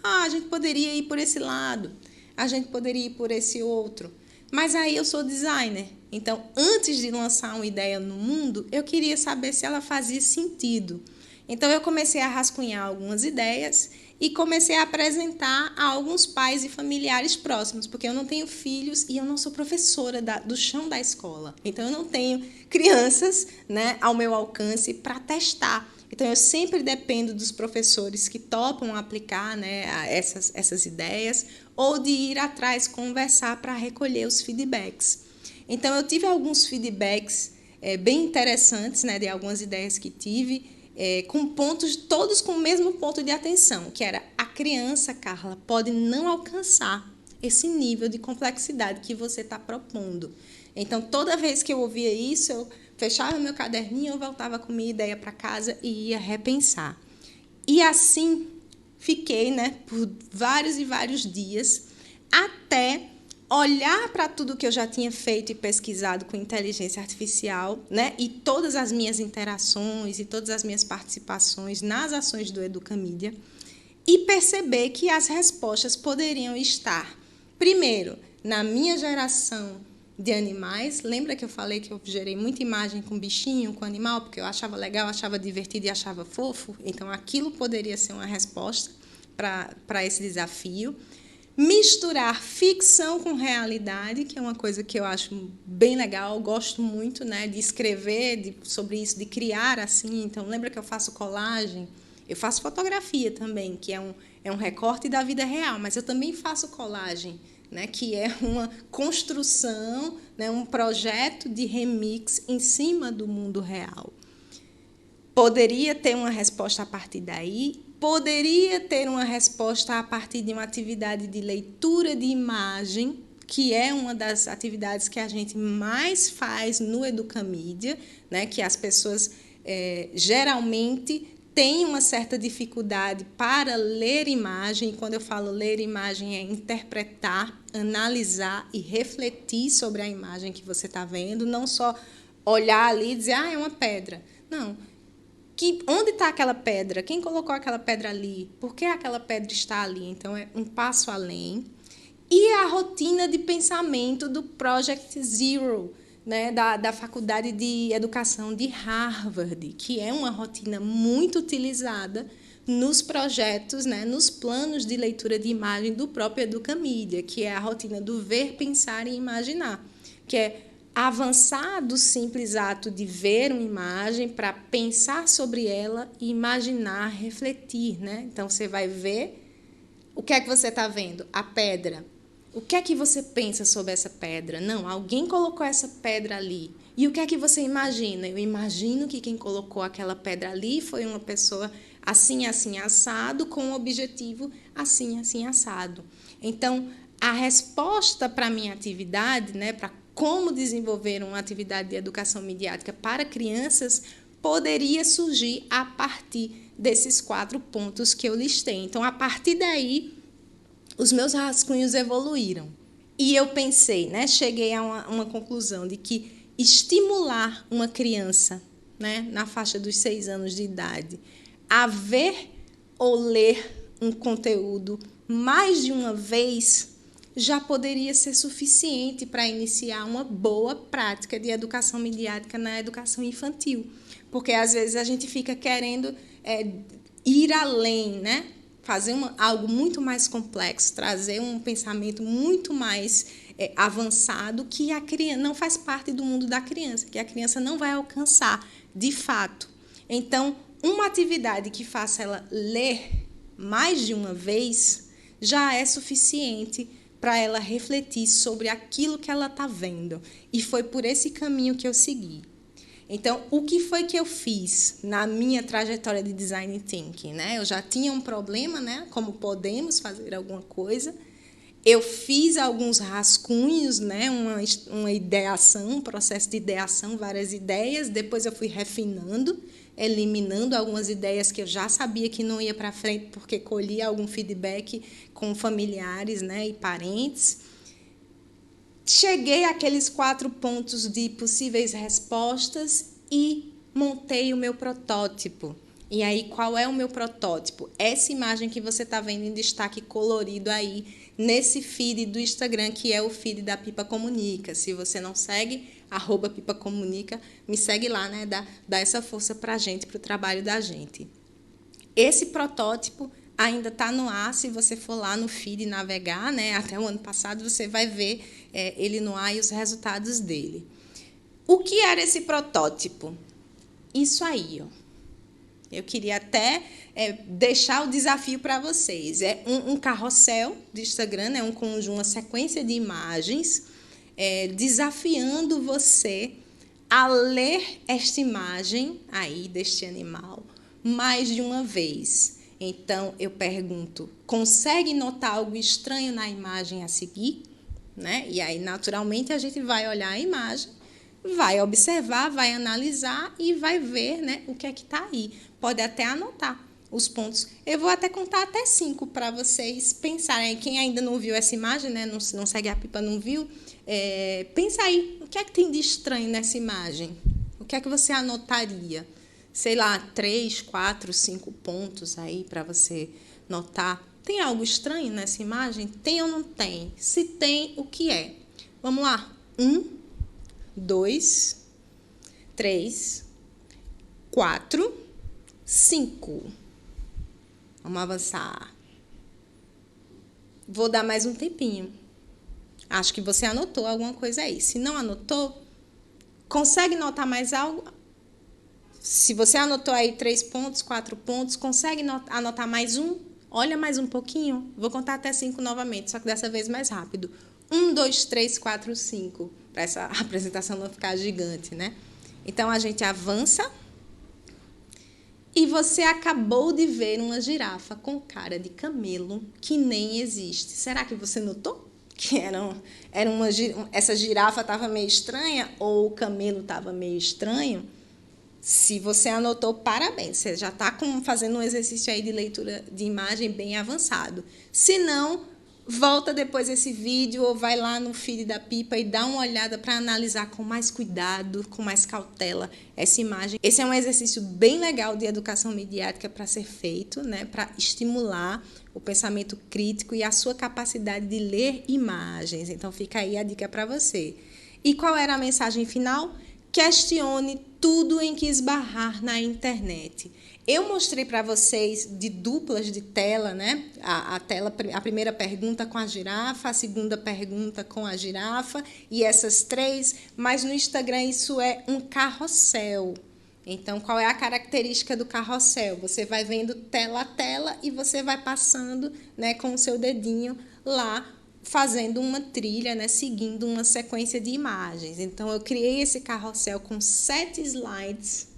A gente poderia ir por esse lado, a gente poderia ir por esse outro. Mas aí eu sou designer. Então, antes de lançar uma ideia no mundo, eu queria saber se ela fazia sentido. Então, eu comecei a rascunhar algumas ideias e comecei a apresentar a alguns pais e familiares próximos, porque eu não tenho filhos e eu não sou professora do chão da escola. Então, eu não tenho crianças, né, ao meu alcance para testar. Então, eu sempre dependo dos professores que topam aplicar, né, essas ideias ou de ir atrás, conversar para recolher os feedbacks. Então, eu tive alguns feedbacks bem interessantes, né, de algumas ideias que tive, com pontos, todos com o mesmo ponto de atenção, que era a criança, Carla, pode não alcançar esse nível de complexidade que você está propondo. Então, toda vez que eu ouvia isso, eu fechava meu caderninho, eu voltava com minha ideia para casa e ia repensar. E assim fiquei, né, por vários e vários dias, até olhar para tudo que eu já tinha feito e pesquisado com inteligência artificial, né, e todas as minhas interações e todas as minhas participações nas ações do Educamídia, e perceber que as respostas poderiam estar, primeiro, na minha geração de animais. Lembra que eu falei que eu gerei muita imagem com bichinho, com animal, porque eu achava legal, achava divertido e achava fofo? Então, aquilo poderia ser uma resposta para esse desafio. Misturar ficção com realidade, que é uma coisa que eu acho bem legal, gosto muito, né, de escrever sobre isso, de criar assim. Então, lembra que eu faço colagem? Eu faço fotografia também, que é um recorte da vida real, mas eu também faço colagem, né, que é uma construção, né, um projeto de remix em cima do mundo real. Poderia ter uma resposta a partir daí, poderia ter uma resposta a partir de uma atividade de leitura de imagem, que é uma das atividades que a gente mais faz no Educamídia, né, que as pessoas geralmente têm uma certa dificuldade para ler imagem. E quando eu falo ler imagem, é interpretar, analisar e refletir sobre a imagem que você está vendo, não só olhar ali e dizer, é uma pedra. Não. Onde está aquela pedra? Quem colocou aquela pedra ali? Por que aquela pedra está ali? Então, é um passo além. E a rotina de pensamento do Project Zero, né, da Faculdade de Educação de Harvard, que é uma rotina muito utilizada nos projetos, né, nos planos de leitura de imagem do próprio Educamídia, que é a rotina do ver, pensar e imaginar, que é avançar do simples ato de ver uma imagem para pensar sobre ela e imaginar, refletir, né? Então, você vai ver, o que é que você está vendo? A pedra. O que é que você pensa sobre essa pedra? Não, alguém colocou essa pedra ali. E o que é que você imagina? Eu imagino que quem colocou aquela pedra ali foi uma pessoa assim, assim, assado, com um objetivo assim, assim, assado. Então, a resposta para a minha atividade, né, para como desenvolver uma atividade de educação midiática para crianças, poderia surgir a partir desses 4 pontos que eu listei. Então, a partir daí, os meus rascunhos evoluíram. E eu pensei, né, cheguei a uma conclusão de que estimular uma criança, né, na faixa dos 6 anos de idade a ver ou ler um conteúdo mais de uma vez já poderia ser suficiente para iniciar uma boa prática de educação midiática na educação infantil. Porque, às vezes, a gente fica querendo ir além, né? Fazer algo muito mais complexo, trazer um pensamento muito mais avançado que a criança não faz parte do mundo da criança, que a criança não vai alcançar de fato. Então, uma atividade que faça ela ler mais de uma vez já é suficiente para ela refletir sobre aquilo que ela está vendo. E foi por esse caminho que eu segui. Então, o que foi que eu fiz na minha trajetória de design thinking, né? Eu já tinha um problema, né? Como podemos fazer alguma coisa. Eu fiz alguns rascunhos, né? Uma ideação, um processo de ideação, várias ideias. Depois eu fui refinando, eliminando algumas ideias que eu já sabia que não ia para frente, porque colhi algum feedback com familiares, né? E parentes. Cheguei àqueles 4 pontos de possíveis respostas e montei o meu protótipo. E aí, qual é o meu protótipo? Essa imagem que você está vendo em destaque colorido aí, nesse feed do Instagram, que é o feed da Pipa Comunica. Se você não segue, @pipacomunica, me segue lá, né? Dá essa força para a gente, para o trabalho da gente. Esse protótipo ainda está no ar. Se você for lá no feed navegar, né? Até o ano passado, você vai ver ele no ar e os resultados dele. O que era esse protótipo? Isso aí, ó. Eu queria até deixar o desafio para vocês. É um carrossel de Instagram, né? Uma sequência de imagens, desafiando você a ler esta imagem aí deste animal mais de uma vez. Então, eu pergunto, consegue notar algo estranho na imagem a seguir? Né? E aí, naturalmente, a gente vai olhar a imagem, vai observar, vai analisar e vai ver, né, o que é que está aí. Pode até anotar os pontos. Eu vou até contar até 5 para vocês pensarem. Quem ainda não viu essa imagem, né, não segue a Pipa, não viu, pensa aí, o que é que tem de estranho nessa imagem? O que é que você anotaria? Sei lá, 3, 4, 5 pontos aí para você notar. Tem algo estranho nessa imagem? Tem ou não tem? Se tem, o que é? Vamos lá. 1, 2, 3, 4, 5. Vamos avançar. Vou dar mais um tempinho. Acho que você anotou alguma coisa aí. Se não anotou, consegue notar mais algo? Se você anotou aí 3 pontos, 4 pontos, consegue anotar mais um? Olha mais um pouquinho. Vou contar até 5 novamente, só que dessa vez mais rápido. 1, 2, 3, 4, 5. Para essa apresentação não ficar gigante, né? Então, a gente avança. E você acabou de ver uma girafa com cara de camelo que nem existe. Será que você notou? Que essa girafa estava meio estranha ou o camelo estava meio estranho? Se você anotou, parabéns. Você já está fazendo um exercício aí de leitura de imagem bem avançado. Se não, volta depois esse vídeo ou vai lá no feed da Pipa e dá uma olhada para analisar com mais cuidado, com mais cautela essa imagem. Esse é um exercício bem legal de educação midiática para ser feito, né? Para estimular o pensamento crítico e a sua capacidade de ler imagens. Então, fica aí a dica para você. E qual era a mensagem final? Questione tudo em que esbarrar na internet. Eu mostrei para vocês de duplas de tela, né? A primeira pergunta com a girafa, a segunda pergunta com a girafa e essas 3, mas no Instagram isso é um carrossel. Então, qual é a característica do carrossel? Você vai vendo tela a tela e você vai passando, né, com o seu dedinho lá, fazendo uma trilha, né, seguindo uma sequência de imagens. Então, eu criei esse carrossel com 7 slides,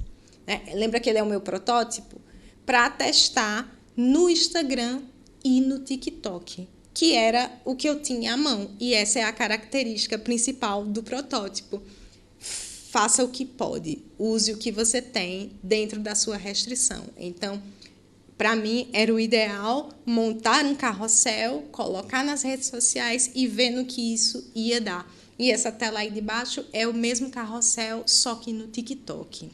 né? Lembra que ele é o meu protótipo? Para testar no Instagram e no TikTok, que era o que eu tinha à mão. E essa é a característica principal do protótipo. Faça o que pode, use o que você tem dentro da sua restrição. Então, para mim, era o ideal montar um carrossel, colocar nas redes sociais e ver no que isso ia dar. E essa tela aí de baixo é o mesmo carrossel, só que no TikTok.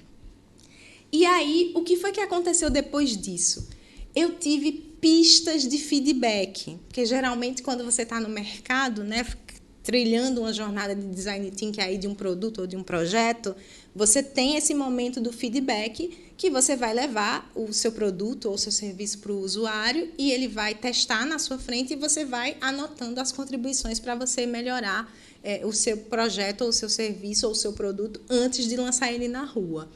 E aí, o que foi que aconteceu depois disso? Eu tive pistas de feedback, porque geralmente quando você está no mercado, né, trilhando uma jornada de design thinking aí de um produto ou de um projeto, você tem esse momento do feedback que você vai levar o seu produto ou o seu serviço para o usuário e ele vai testar na sua frente e você vai anotando as contribuições para você melhorar o seu projeto ou o seu serviço ou o seu produto antes de lançar ele na rua.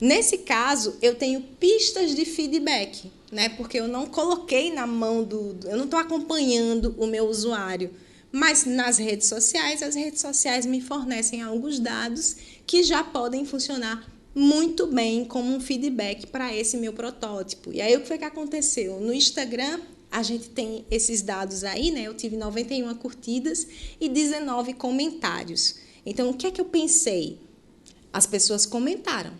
Nesse caso, eu tenho pistas de feedback, né? Porque eu não coloquei na mão eu não estou acompanhando o meu usuário. Mas nas redes sociais, as redes sociais me fornecem alguns dados que já podem funcionar muito bem como um feedback para esse meu protótipo. E aí, o que foi que aconteceu? No Instagram, a gente tem esses dados aí, né? Eu tive 91 curtidas e 19 comentários. Então, o que é que eu pensei? As pessoas comentaram.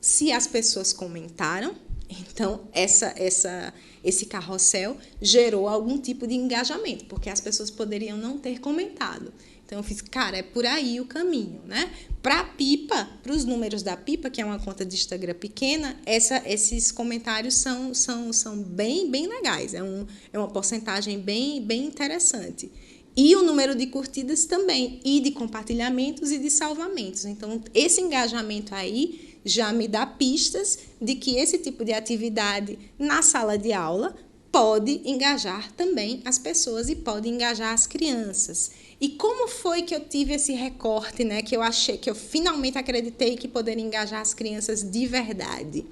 Se as pessoas comentaram, então esse carrossel gerou algum tipo de engajamento, porque as pessoas poderiam não ter comentado. Então eu fiz, cara, é por aí o caminho, né? Para a Pipa, para os números da Pipa, que é uma conta de Instagram pequena, esses comentários são bem legais, é uma porcentagem bem interessante. E o número de curtidas também, e de compartilhamentos e de salvamentos. Então, esse engajamento aí já me dá pistas de que esse tipo de atividade na sala de aula pode engajar também as pessoas e pode engajar as crianças. E como foi que eu tive esse recorte, né, que eu finalmente acreditei que poderia engajar as crianças de verdade?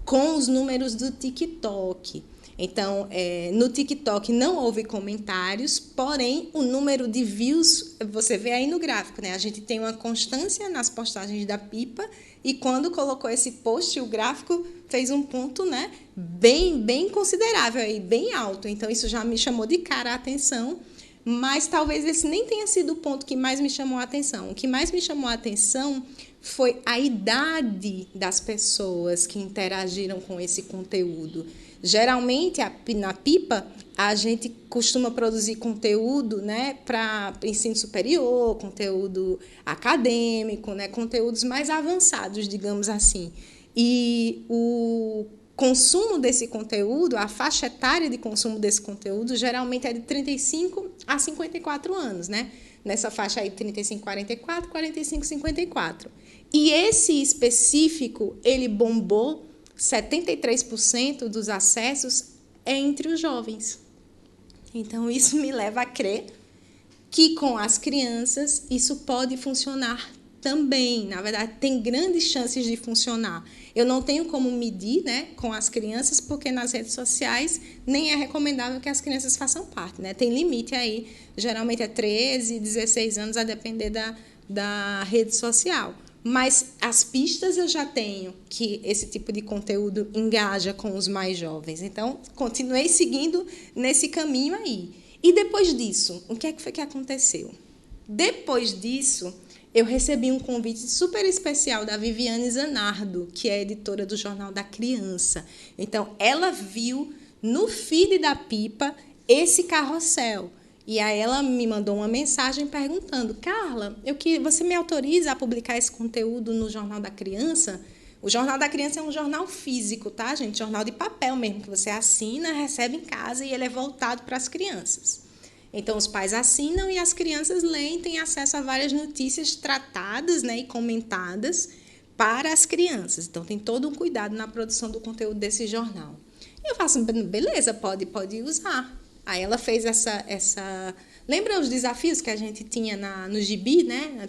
Com os números do TikTok. Então, no TikTok não houve comentários, porém, o número de views, você vê aí no gráfico, né? A gente tem uma constância nas postagens da Pipa e quando colocou esse post, o gráfico fez um ponto, né, bem considerável, aí, bem alto. Então, isso já me chamou de cara a atenção, mas talvez esse nem tenha sido o ponto que mais me chamou a atenção. O que mais me chamou a atenção foi a idade das pessoas que interagiram com esse conteúdo. Geralmente, na Pipa, a gente costuma produzir conteúdo, né, para ensino superior, conteúdo acadêmico, né, conteúdos mais avançados, digamos assim. E o consumo desse conteúdo, a faixa etária de consumo desse conteúdo, geralmente é de 35 a 54 anos, né? Nessa faixa aí, 35, 44, 45, 54. E esse específico, ele bombou, 73% dos acessos é entre os jovens. Então, isso me leva a crer que com as crianças isso pode funcionar também. Na verdade, tem grandes chances de funcionar. Eu não tenho como medir, né, com as crianças, porque nas redes sociais nem é recomendável que as crianças façam parte, né? Tem limite aí, geralmente é 13, 16 anos, a depender da rede social. Mas as pistas eu já tenho que esse tipo de conteúdo engaja com os mais jovens. Então, continuei seguindo nesse caminho aí. E depois disso, o que é que foi que aconteceu? Depois disso, eu recebi um convite super especial da Viviane Zanardo, que é editora do Jornal da Criança. Então, ela viu no feed da Pipa esse carrossel. E aí ela me mandou uma mensagem perguntando: Carla, você me autoriza a publicar esse conteúdo no Jornal da Criança? O Jornal da Criança é um jornal físico, tá, gente? Jornal de papel mesmo, que você assina, recebe em casa e ele é voltado para as crianças. Então, os pais assinam e as crianças leem, têm acesso a várias notícias tratadas, né, e comentadas para as crianças. Então, tem todo um cuidado na produção do conteúdo desse jornal. E eu faço, beleza, pode usar. Aí ela fez essa... Lembra os desafios que a gente tinha no gibi, né?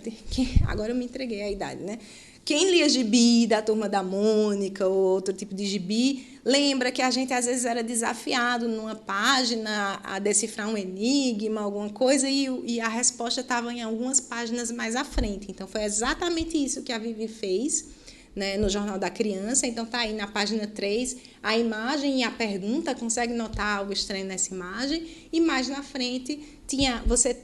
Agora eu me entreguei à idade, né? Quem lia gibi da Turma da Mônica ou outro tipo de gibi, lembra que a gente às vezes era desafiado numa página a decifrar um enigma, alguma coisa, e a resposta estava em algumas páginas mais à frente. Então, foi exatamente isso que a Vivi fez, né, no Jornal da Criança. Então, está aí na página 3, a imagem e a pergunta, consegue notar algo estranho nessa imagem, e mais na frente você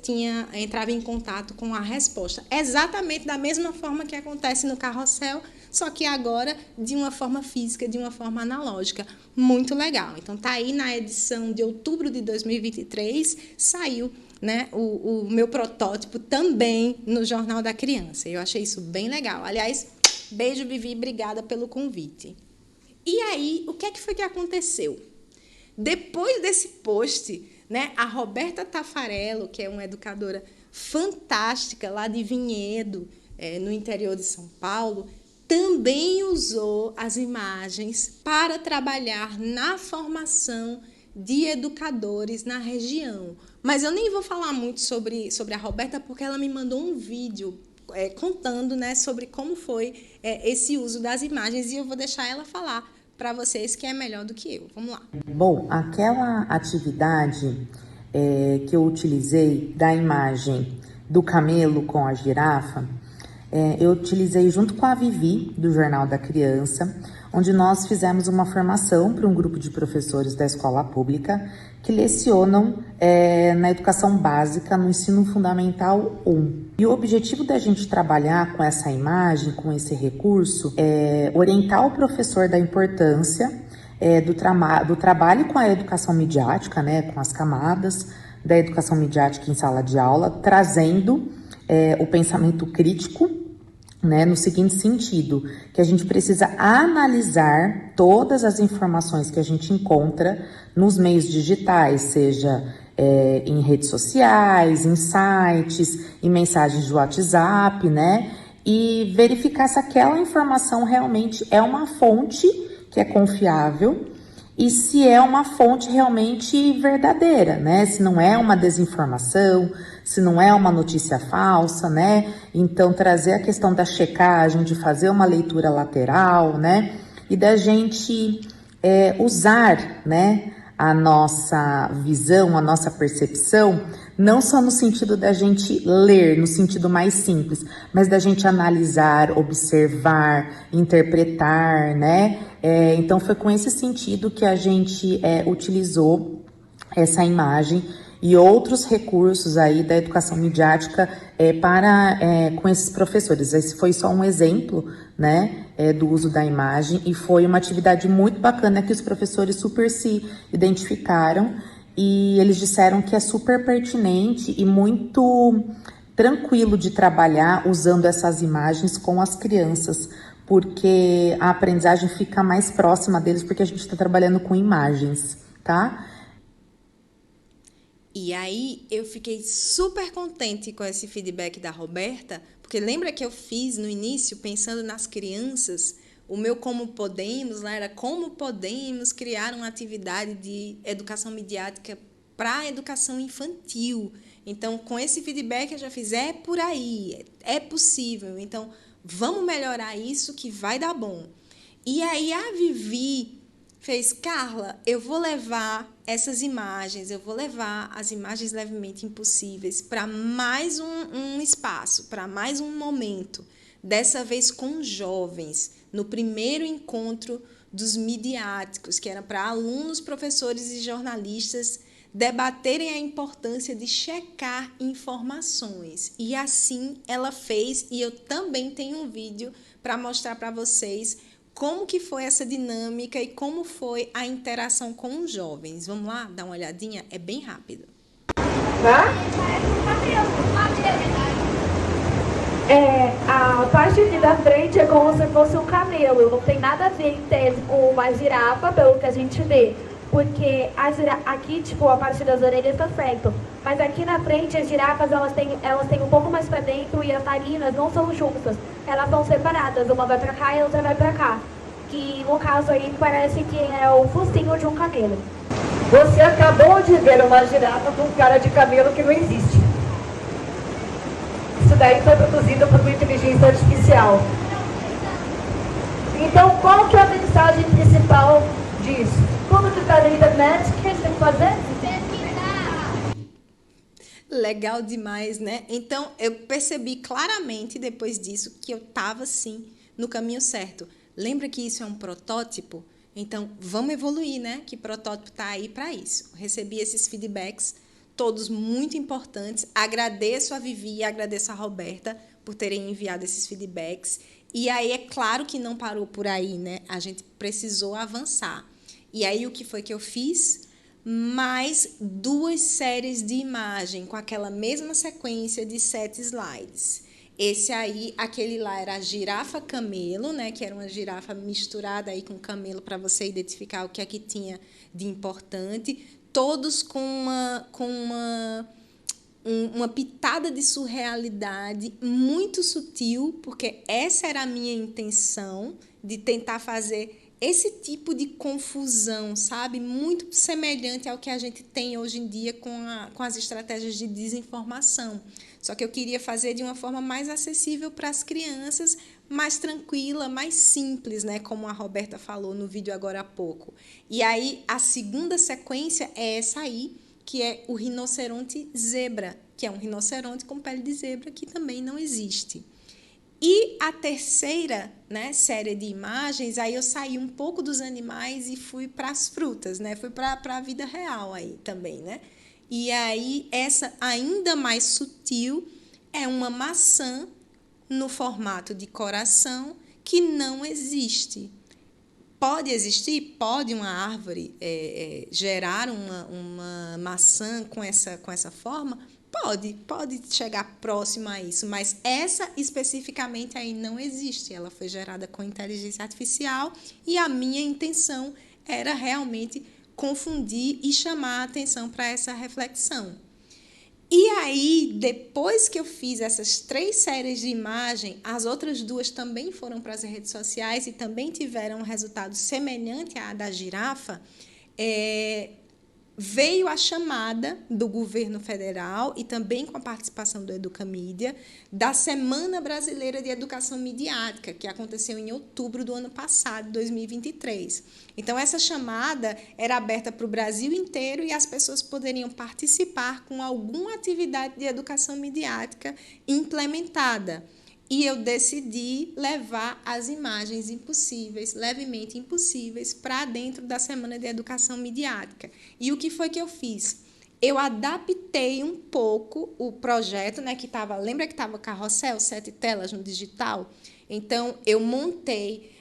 entrava em contato com a resposta. Exatamente da mesma forma que acontece no carrossel, só que agora de uma forma física, de uma forma analógica. Muito legal. Então, está aí na edição de outubro de 2023, saiu, né, o meu protótipo também no Jornal da Criança. Eu achei isso bem legal. Aliás, beijo, Vivi, obrigada pelo convite. E aí, o que é que foi que aconteceu? Depois desse post, né, a Roberta Tafarello, que é uma educadora fantástica lá de Vinhedo, no interior de São Paulo, também usou as imagens para trabalhar na formação de educadores na região. Mas eu nem vou falar muito sobre a Roberta, porque ela me mandou um vídeo contando, né, sobre como foi esse uso das imagens, e eu vou deixar ela falar para vocês, que é melhor do que eu. Vamos lá. Bom, aquela atividade que eu utilizei da imagem do camelo com a girafa, eu utilizei junto com a Vivi, do Jornal da Criança, onde nós fizemos uma formação para um grupo de professores da escola pública que lecionam na educação básica, no ensino fundamental 1. E o objetivo da gente trabalhar com essa imagem, com esse recurso, é orientar o professor da importância do trabalho com a educação midiática, né, com as camadas da educação midiática em sala de aula, trazendo o pensamento crítico, né, no seguinte sentido, que a gente precisa analisar todas as informações que a gente encontra nos meios digitais, seja em redes sociais, em sites, em mensagens de WhatsApp, né, e verificar se aquela informação realmente é uma fonte que é confiável e se é uma fonte realmente verdadeira, né? Se não é uma desinformação, se não é uma notícia falsa, né? Então, trazer a questão da checagem, de fazer uma leitura lateral, né? E da gente usar, né, a nossa visão, a nossa percepção, não só no sentido da gente ler, no sentido mais simples, mas da gente analisar, observar, interpretar, né? Então, foi com esse sentido que a gente utilizou essa imagem e outros recursos aí da educação midiática com esses professores. Esse foi só um exemplo, né, do uso da imagem, e foi uma atividade muito bacana que os professores super se identificaram e eles disseram que é super pertinente e muito tranquilo de trabalhar usando essas imagens com as crianças, porque a aprendizagem fica mais próxima deles, porque a gente está trabalhando com imagens, tá? E aí eu fiquei super contente com esse feedback da Roberta, porque lembra que eu fiz no início, pensando nas crianças, o meu Como Podemos, lá era como podemos criar uma atividade de educação midiática para a educação infantil. Então, com esse feedback eu já fiz, é por aí, é possível. Então, vamos melhorar isso que vai dar bom. E aí a Vivi fez, Carla, eu vou levar essas imagens, eu vou levar as imagens levemente impossíveis para mais um espaço, para mais um momento, dessa vez com jovens, no primeiro encontro dos midiáticos, que era para alunos, professores e jornalistas debaterem a importância de checar informações. E assim ela fez, e eu também tenho um vídeo para mostrar para vocês como que foi essa dinâmica e como foi a interação com os jovens. Vamos lá dar uma olhadinha? É bem rápido. A parte aqui da frente é como se fosse um camelo. Não tem nada a ver em tese com uma girafa, pelo que a gente vê. Porque aqui, tipo, a parte das orelhas tá certo. Mas aqui na frente, as girafas, elas têm um pouco mais pra dentro e as narinas não são juntas. Elas são separadas, uma vai pra cá e a outra vai pra cá. Que, no caso aí, parece que é o focinho de um camelo. Você acabou de ver uma girafa com cara de camelo que não existe. Isso daí foi produzido por uma inteligência artificial. Então, qual que é a mensagem principal disso? Quando tu está na internet, o que você tem que fazer? Legal demais, né? Então, eu percebi claramente depois disso que eu estava, sim, no caminho certo. Lembra que isso é um protótipo? Então, vamos evoluir, né? Que protótipo está aí para isso. Recebi esses feedbacks, todos muito importantes. Agradeço a Vivi e agradeço a Roberta por terem enviado esses feedbacks. E aí, é claro que não parou por aí, né? A gente precisou avançar. E aí, o que foi que eu fiz? Mais 2 séries de imagem com aquela mesma sequência de 7 slides. Esse aí, aquele lá era a girafa camelo, né, que era uma girafa misturada aí com camelo para você identificar o que é que tinha de importante, todos com uma pitada de surrealidade muito sutil, porque essa era a minha intenção, de tentar fazer esse tipo de confusão, sabe? Muito semelhante ao que a gente tem hoje em dia com as estratégias de desinformação. Só que eu queria fazer de uma forma mais acessível para as crianças, mais tranquila, mais simples, né? Como a Roberta falou no vídeo agora há pouco. E aí, a segunda sequência é essa aí, que é o rinoceronte zebra, que é um rinoceronte com pele de zebra que também não existe. E a terceira, né, série de imagens, aí eu saí um pouco dos animais e fui para as frutas, né? Fui para a vida real aí também, né? E aí essa ainda mais sutil é uma maçã no formato de coração que não existe. Pode existir? Pode uma árvore gerar uma maçã com essa forma? Pode chegar próximo a isso, mas essa especificamente aí não existe. Ela foi gerada com inteligência artificial e a minha intenção era realmente confundir e chamar a atenção para essa reflexão. E aí, depois que eu fiz essas 3 séries de imagem, as outras 2 também foram para as redes sociais e também tiveram um resultado semelhante à da girafa, veio a chamada do governo federal e também com a participação do Educamídia da Semana Brasileira de Educação Midiática, que aconteceu em outubro do ano passado, 2023. Então, essa chamada era aberta para o Brasil inteiro e as pessoas poderiam participar com alguma atividade de educação midiática implementada. E eu decidi levar as imagens impossíveis, levemente impossíveis, para dentro da Semana de Educação Midiática. E o que foi que eu fiz? Eu adaptei um pouco o projeto, né, lembra que estava carrossel, 7 telas no digital? Então, eu montei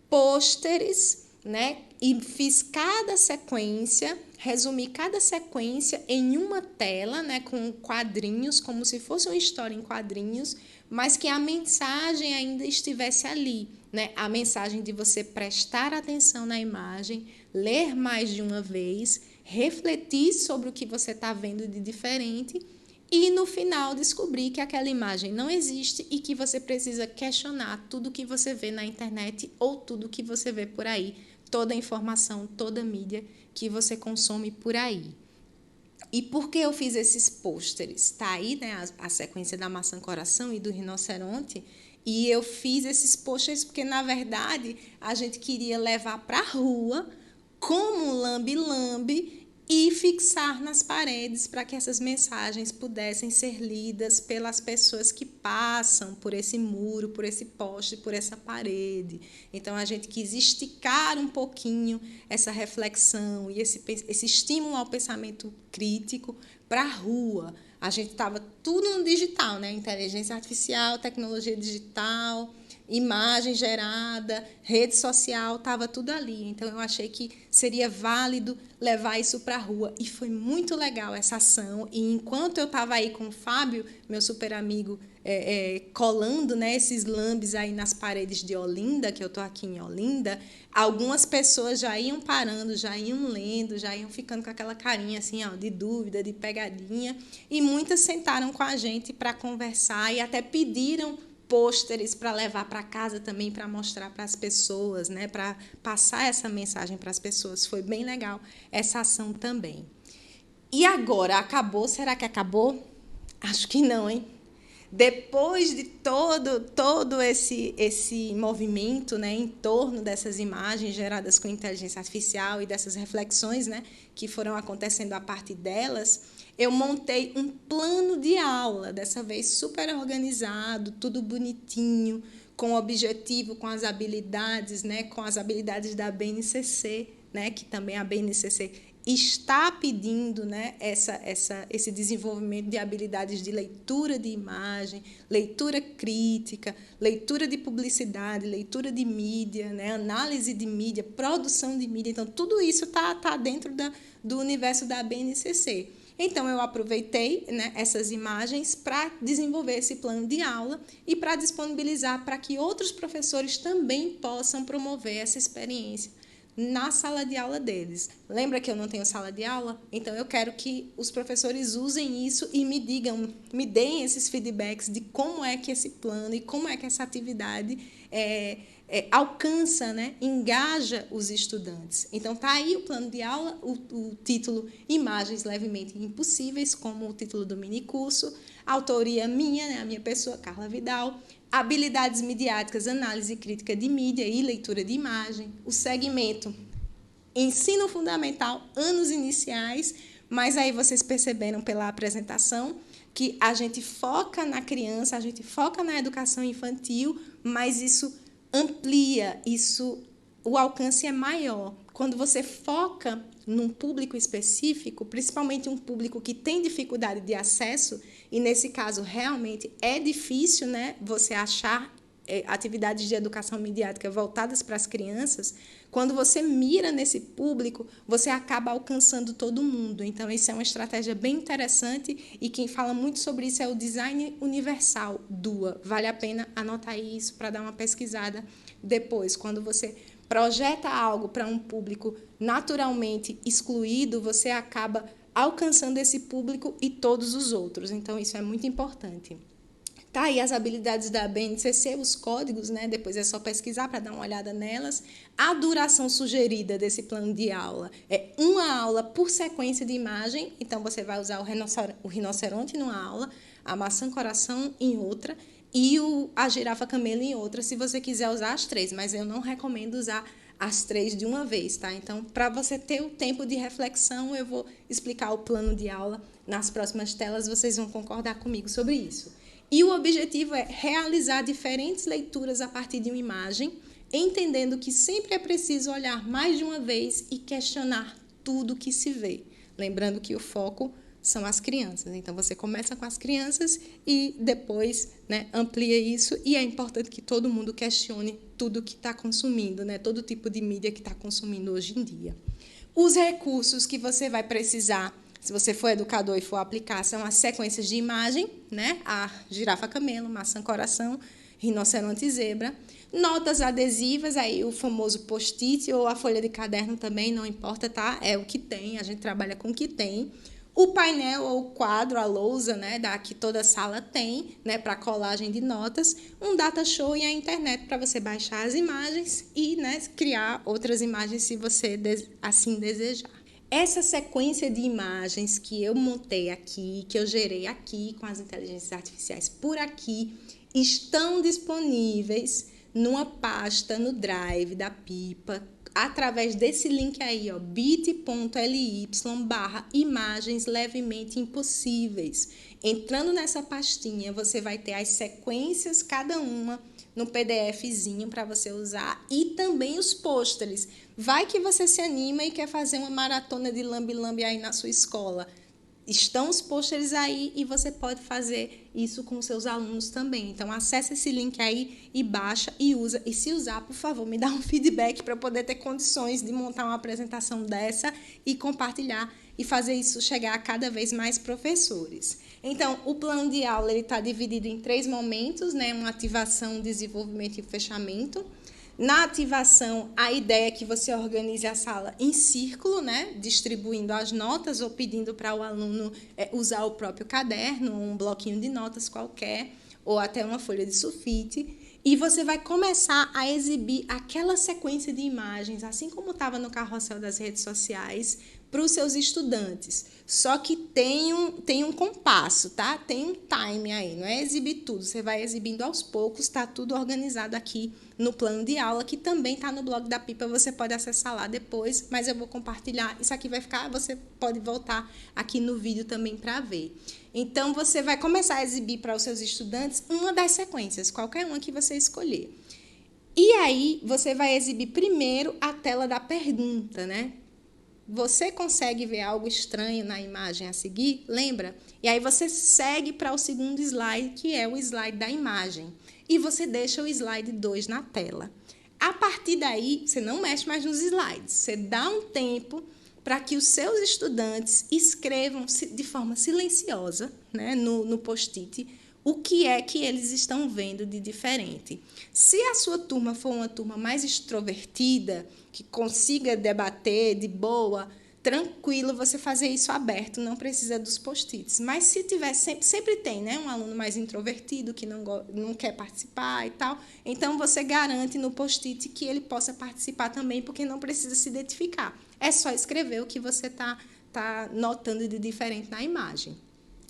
pôsteres, né, e fiz cada sequência, resumi cada sequência em uma tela, né, com quadrinhos, como se fosse uma história em quadrinhos, mas que a mensagem ainda estivesse ali, né? A mensagem de você prestar atenção na imagem, ler mais de uma vez, refletir sobre o que você está vendo de diferente e, no final, descobrir que aquela imagem não existe e que você precisa questionar tudo que você vê na internet ou tudo que você vê por aí, toda a informação, toda a mídia que você consome por aí. E por que eu fiz esses pôsteres? Está aí, né, a sequência da maçã coração e do rinoceronte. E eu fiz esses pôsteres porque, na verdade, a gente queria levar para a rua como lambe-lambe e fixar nas paredes para que essas mensagens pudessem ser lidas pelas pessoas que passam por esse muro, por esse poste, por essa parede. Então, a gente quis esticar um pouquinho essa reflexão e esse estímulo ao pensamento crítico para a rua. A gente estava tudo no digital, né? Inteligência artificial, tecnologia digital, imagem gerada, rede social, estava tudo ali. Então, eu achei que seria válido levar isso para a rua. E foi muito legal essa ação. E enquanto eu estava aí com o Fábio, meu super amigo, colando, né, esses lambes aí nas paredes de Olinda, que eu estou aqui em Olinda, algumas pessoas já iam parando, já iam lendo, já iam ficando com aquela carinha assim, ó, de dúvida, de pegadinha. E muitas sentaram com a gente para conversar e até pediram pôsteres para levar para casa também, para mostrar para as pessoas, né, para passar essa mensagem para as pessoas. Foi bem legal essa ação também. E agora, acabou? Será que acabou? Acho que não, hein? Depois de todo esse movimento, né, em torno dessas imagens geradas com inteligência artificial e dessas reflexões, né, que foram acontecendo a partir delas, eu montei um plano de aula, dessa vez super organizado, tudo bonitinho, com objetivo, com as habilidades, né, com as habilidades da BNCC, né, que também a BNCC está pedindo, né, esse desenvolvimento de habilidades de leitura de imagem, leitura crítica, leitura de publicidade, leitura de mídia, né, análise de mídia, produção de mídia. Então, tudo isso está dentro do universo da BNCC. Então, eu aproveitei, né, essas imagens para desenvolver esse plano de aula e para disponibilizar para que outros professores também possam promover essa experiência na sala de aula deles. Lembra que eu não tenho sala de aula? Então, eu quero que os professores usem isso e me digam, me deem esses feedbacks de como é que esse plano e como é que essa atividade alcança, né, engaja os estudantes. Então, está aí o plano de aula, o título Imagens Levemente Impossíveis, como o título do minicurso, autoria minha, né, a minha pessoa, Carla Vidal, habilidades midiáticas, análise crítica de mídia e leitura de imagem, o segmento ensino fundamental, anos iniciais, mas aí vocês perceberam pela apresentação que a gente foca na criança, a gente foca na educação infantil, mas isso amplia, o alcance é maior. Quando você foca num público específico, principalmente um público que tem dificuldade de acesso, e nesse caso realmente é difícil, né, você achar atividades de educação midiática voltadas para as crianças, quando você mira nesse público, você acaba alcançando todo mundo. Então, isso é uma estratégia bem interessante e quem fala muito sobre isso é o Design Universal, DUA. Vale a pena anotar isso para dar uma pesquisada depois. Quando você projeta algo para um público naturalmente excluído, você acaba alcançando esse público e todos os outros. Então, isso é muito importante. Tá aí as habilidades da BNCC, os códigos, né? Depois é só pesquisar para dar uma olhada nelas. A duração sugerida desse plano de aula é uma aula por sequência de imagem. Então, você vai usar o rinoceronte numa aula, a maçã-coração em outra e a girafa-camelo em outra, se você quiser usar as 3. Mas eu não recomendo usar as 3 de uma vez, tá? Então, para você ter o tempo de reflexão, eu vou explicar o plano de aula nas próximas telas. Vocês vão concordar comigo sobre isso. E o objetivo é realizar diferentes leituras a partir de uma imagem, entendendo que sempre é preciso olhar mais de uma vez e questionar tudo que se vê. Lembrando que o foco são as crianças. Então, você começa com as crianças e depois, né, amplia isso. E é importante que todo mundo questione tudo que está consumindo, né, todo tipo de mídia que está consumindo hoje em dia. Os recursos que você vai precisar, se você for educador e for aplicar, são as sequências de imagem, né? A girafa-camelo, maçã-coração, rinoceronte-zebra. Notas adesivas, aí o famoso post-it ou a folha de caderno também, não importa, tá? É o que tem, a gente trabalha com o que tem. O painel ou o quadro, a lousa, né? Que toda sala tem, né? Para colagem de notas. Um data show e a internet para você baixar as imagens e, né, criar outras imagens se você assim desejar. Essa sequência de imagens que eu montei aqui, que eu gerei aqui com as inteligências artificiais por aqui, estão disponíveis numa pasta no Drive da Pipa, através desse link aí, ó, bit.ly/imagens levemente impossíveis. Entrando nessa pastinha, você vai ter as sequências, cada uma no PDFzinho para você usar e também os pôsteres. Vai que você se anima e quer fazer uma maratona de lambe-lambe aí na sua escola. Estão os pôsteres aí e você pode fazer isso com seus alunos também. Então, acesse esse link aí e baixa e usa. E se usar, por favor, me dá um feedback para eu poder ter condições de montar uma apresentação dessa e compartilhar e fazer isso chegar a cada vez mais professores. Então, o plano de aula está dividido em 3 momentos, né? Uma ativação, desenvolvimento e fechamento. Na ativação, a ideia é que você organize a sala em círculo, né? Distribuindo as notas ou pedindo para o aluno usar o próprio caderno, um bloquinho de notas qualquer, ou até uma folha de sulfite. E você vai começar a exibir aquela sequência de imagens, assim como estava no carrossel das redes sociais, para os seus estudantes. Só que tem um compasso, tá? Tem um time aí, não é exibir tudo. Você vai exibindo aos poucos, está tudo organizado aqui no plano de aula, que também está no blog da Pipa, você pode acessar lá depois, mas eu vou compartilhar. Isso aqui vai ficar, você pode voltar aqui no vídeo também para ver. Então, você vai começar a exibir para os seus estudantes uma das sequências, qualquer uma que você escolher. E aí, você vai exibir primeiro a tela da pergunta, né? Você consegue ver algo estranho na imagem a seguir? Lembra? E aí você segue para o segundo slide, que é o slide da imagem. E você deixa o slide 2 na tela. A partir daí, você não mexe mais nos slides. Você dá um tempo para que os seus estudantes escrevam de forma silenciosa, né, no post-it, o que é que eles estão vendo de diferente. Se a sua turma for uma turma mais extrovertida, que consiga debater de boa, tranquilo, você fazer isso aberto, não precisa dos post-its. Mas se tiver, sempre tem, né, um aluno mais introvertido, que não quer participar e tal, então você garante no post-it que ele possa participar também, porque não precisa se identificar. É só escrever o que você tá notando de diferente na imagem.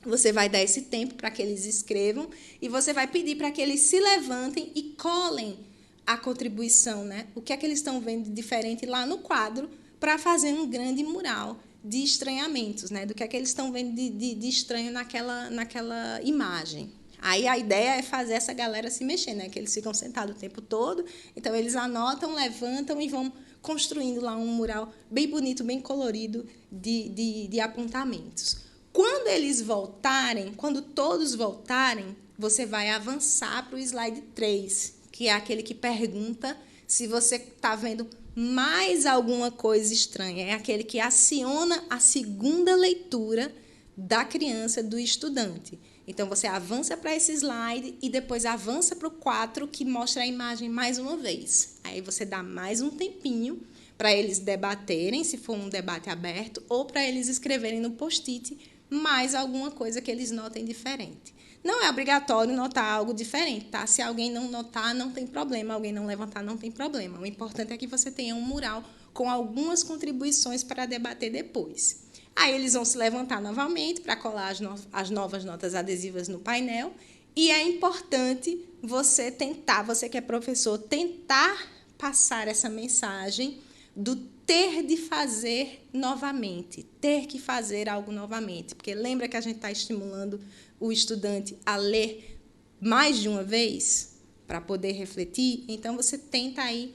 Você vai dar esse tempo para que eles escrevam e você vai pedir para que eles se levantem e colhem a contribuição, né? O que é que eles estão vendo de diferente lá no quadro, para fazer um grande mural de estranhamentos, né? Do que é que eles estão vendo de estranho naquela imagem. Aí a ideia é fazer essa galera se mexer, né? Que eles ficam sentados o tempo todo, então eles anotam, levantam e vão construindo lá um mural bem bonito, bem colorido de apontamentos. Quando eles voltarem, quando todos voltarem, você vai avançar para o slide 3, que é aquele que pergunta se você está vendo mais alguma coisa estranha. É aquele que aciona a segunda leitura da criança, do estudante. Então, você avança para esse slide e depois avança para o 4, que mostra a imagem mais uma vez. Aí você dá mais um tempinho para eles debaterem, se for um debate aberto, ou para eles escreverem no post-it mais alguma coisa que eles notem diferente. Não é obrigatório notar algo diferente, tá? Se alguém não notar, não tem problema. Alguém não levantar, não tem problema. O importante é que você tenha um mural com algumas contribuições para debater depois. Aí eles vão se levantar novamente para colar as novas notas adesivas no painel. E é importante você tentar, você que é professor, tentar passar essa mensagem do ter de fazer novamente, ter que fazer algo novamente. Porque lembra que a gente está estimulando o estudante a ler mais de uma vez para poder refletir? Então, você tenta aí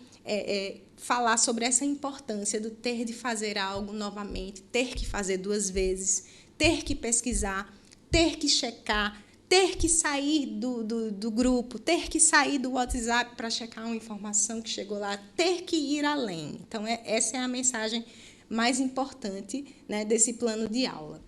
falar sobre essa importância do ter de fazer algo novamente, ter que fazer 2 vezes, ter que pesquisar, ter que checar, ter que sair do grupo, ter que sair do WhatsApp para checar uma informação que chegou lá, ter que ir além. Então, essa é a mensagem mais importante, né, desse plano de aula.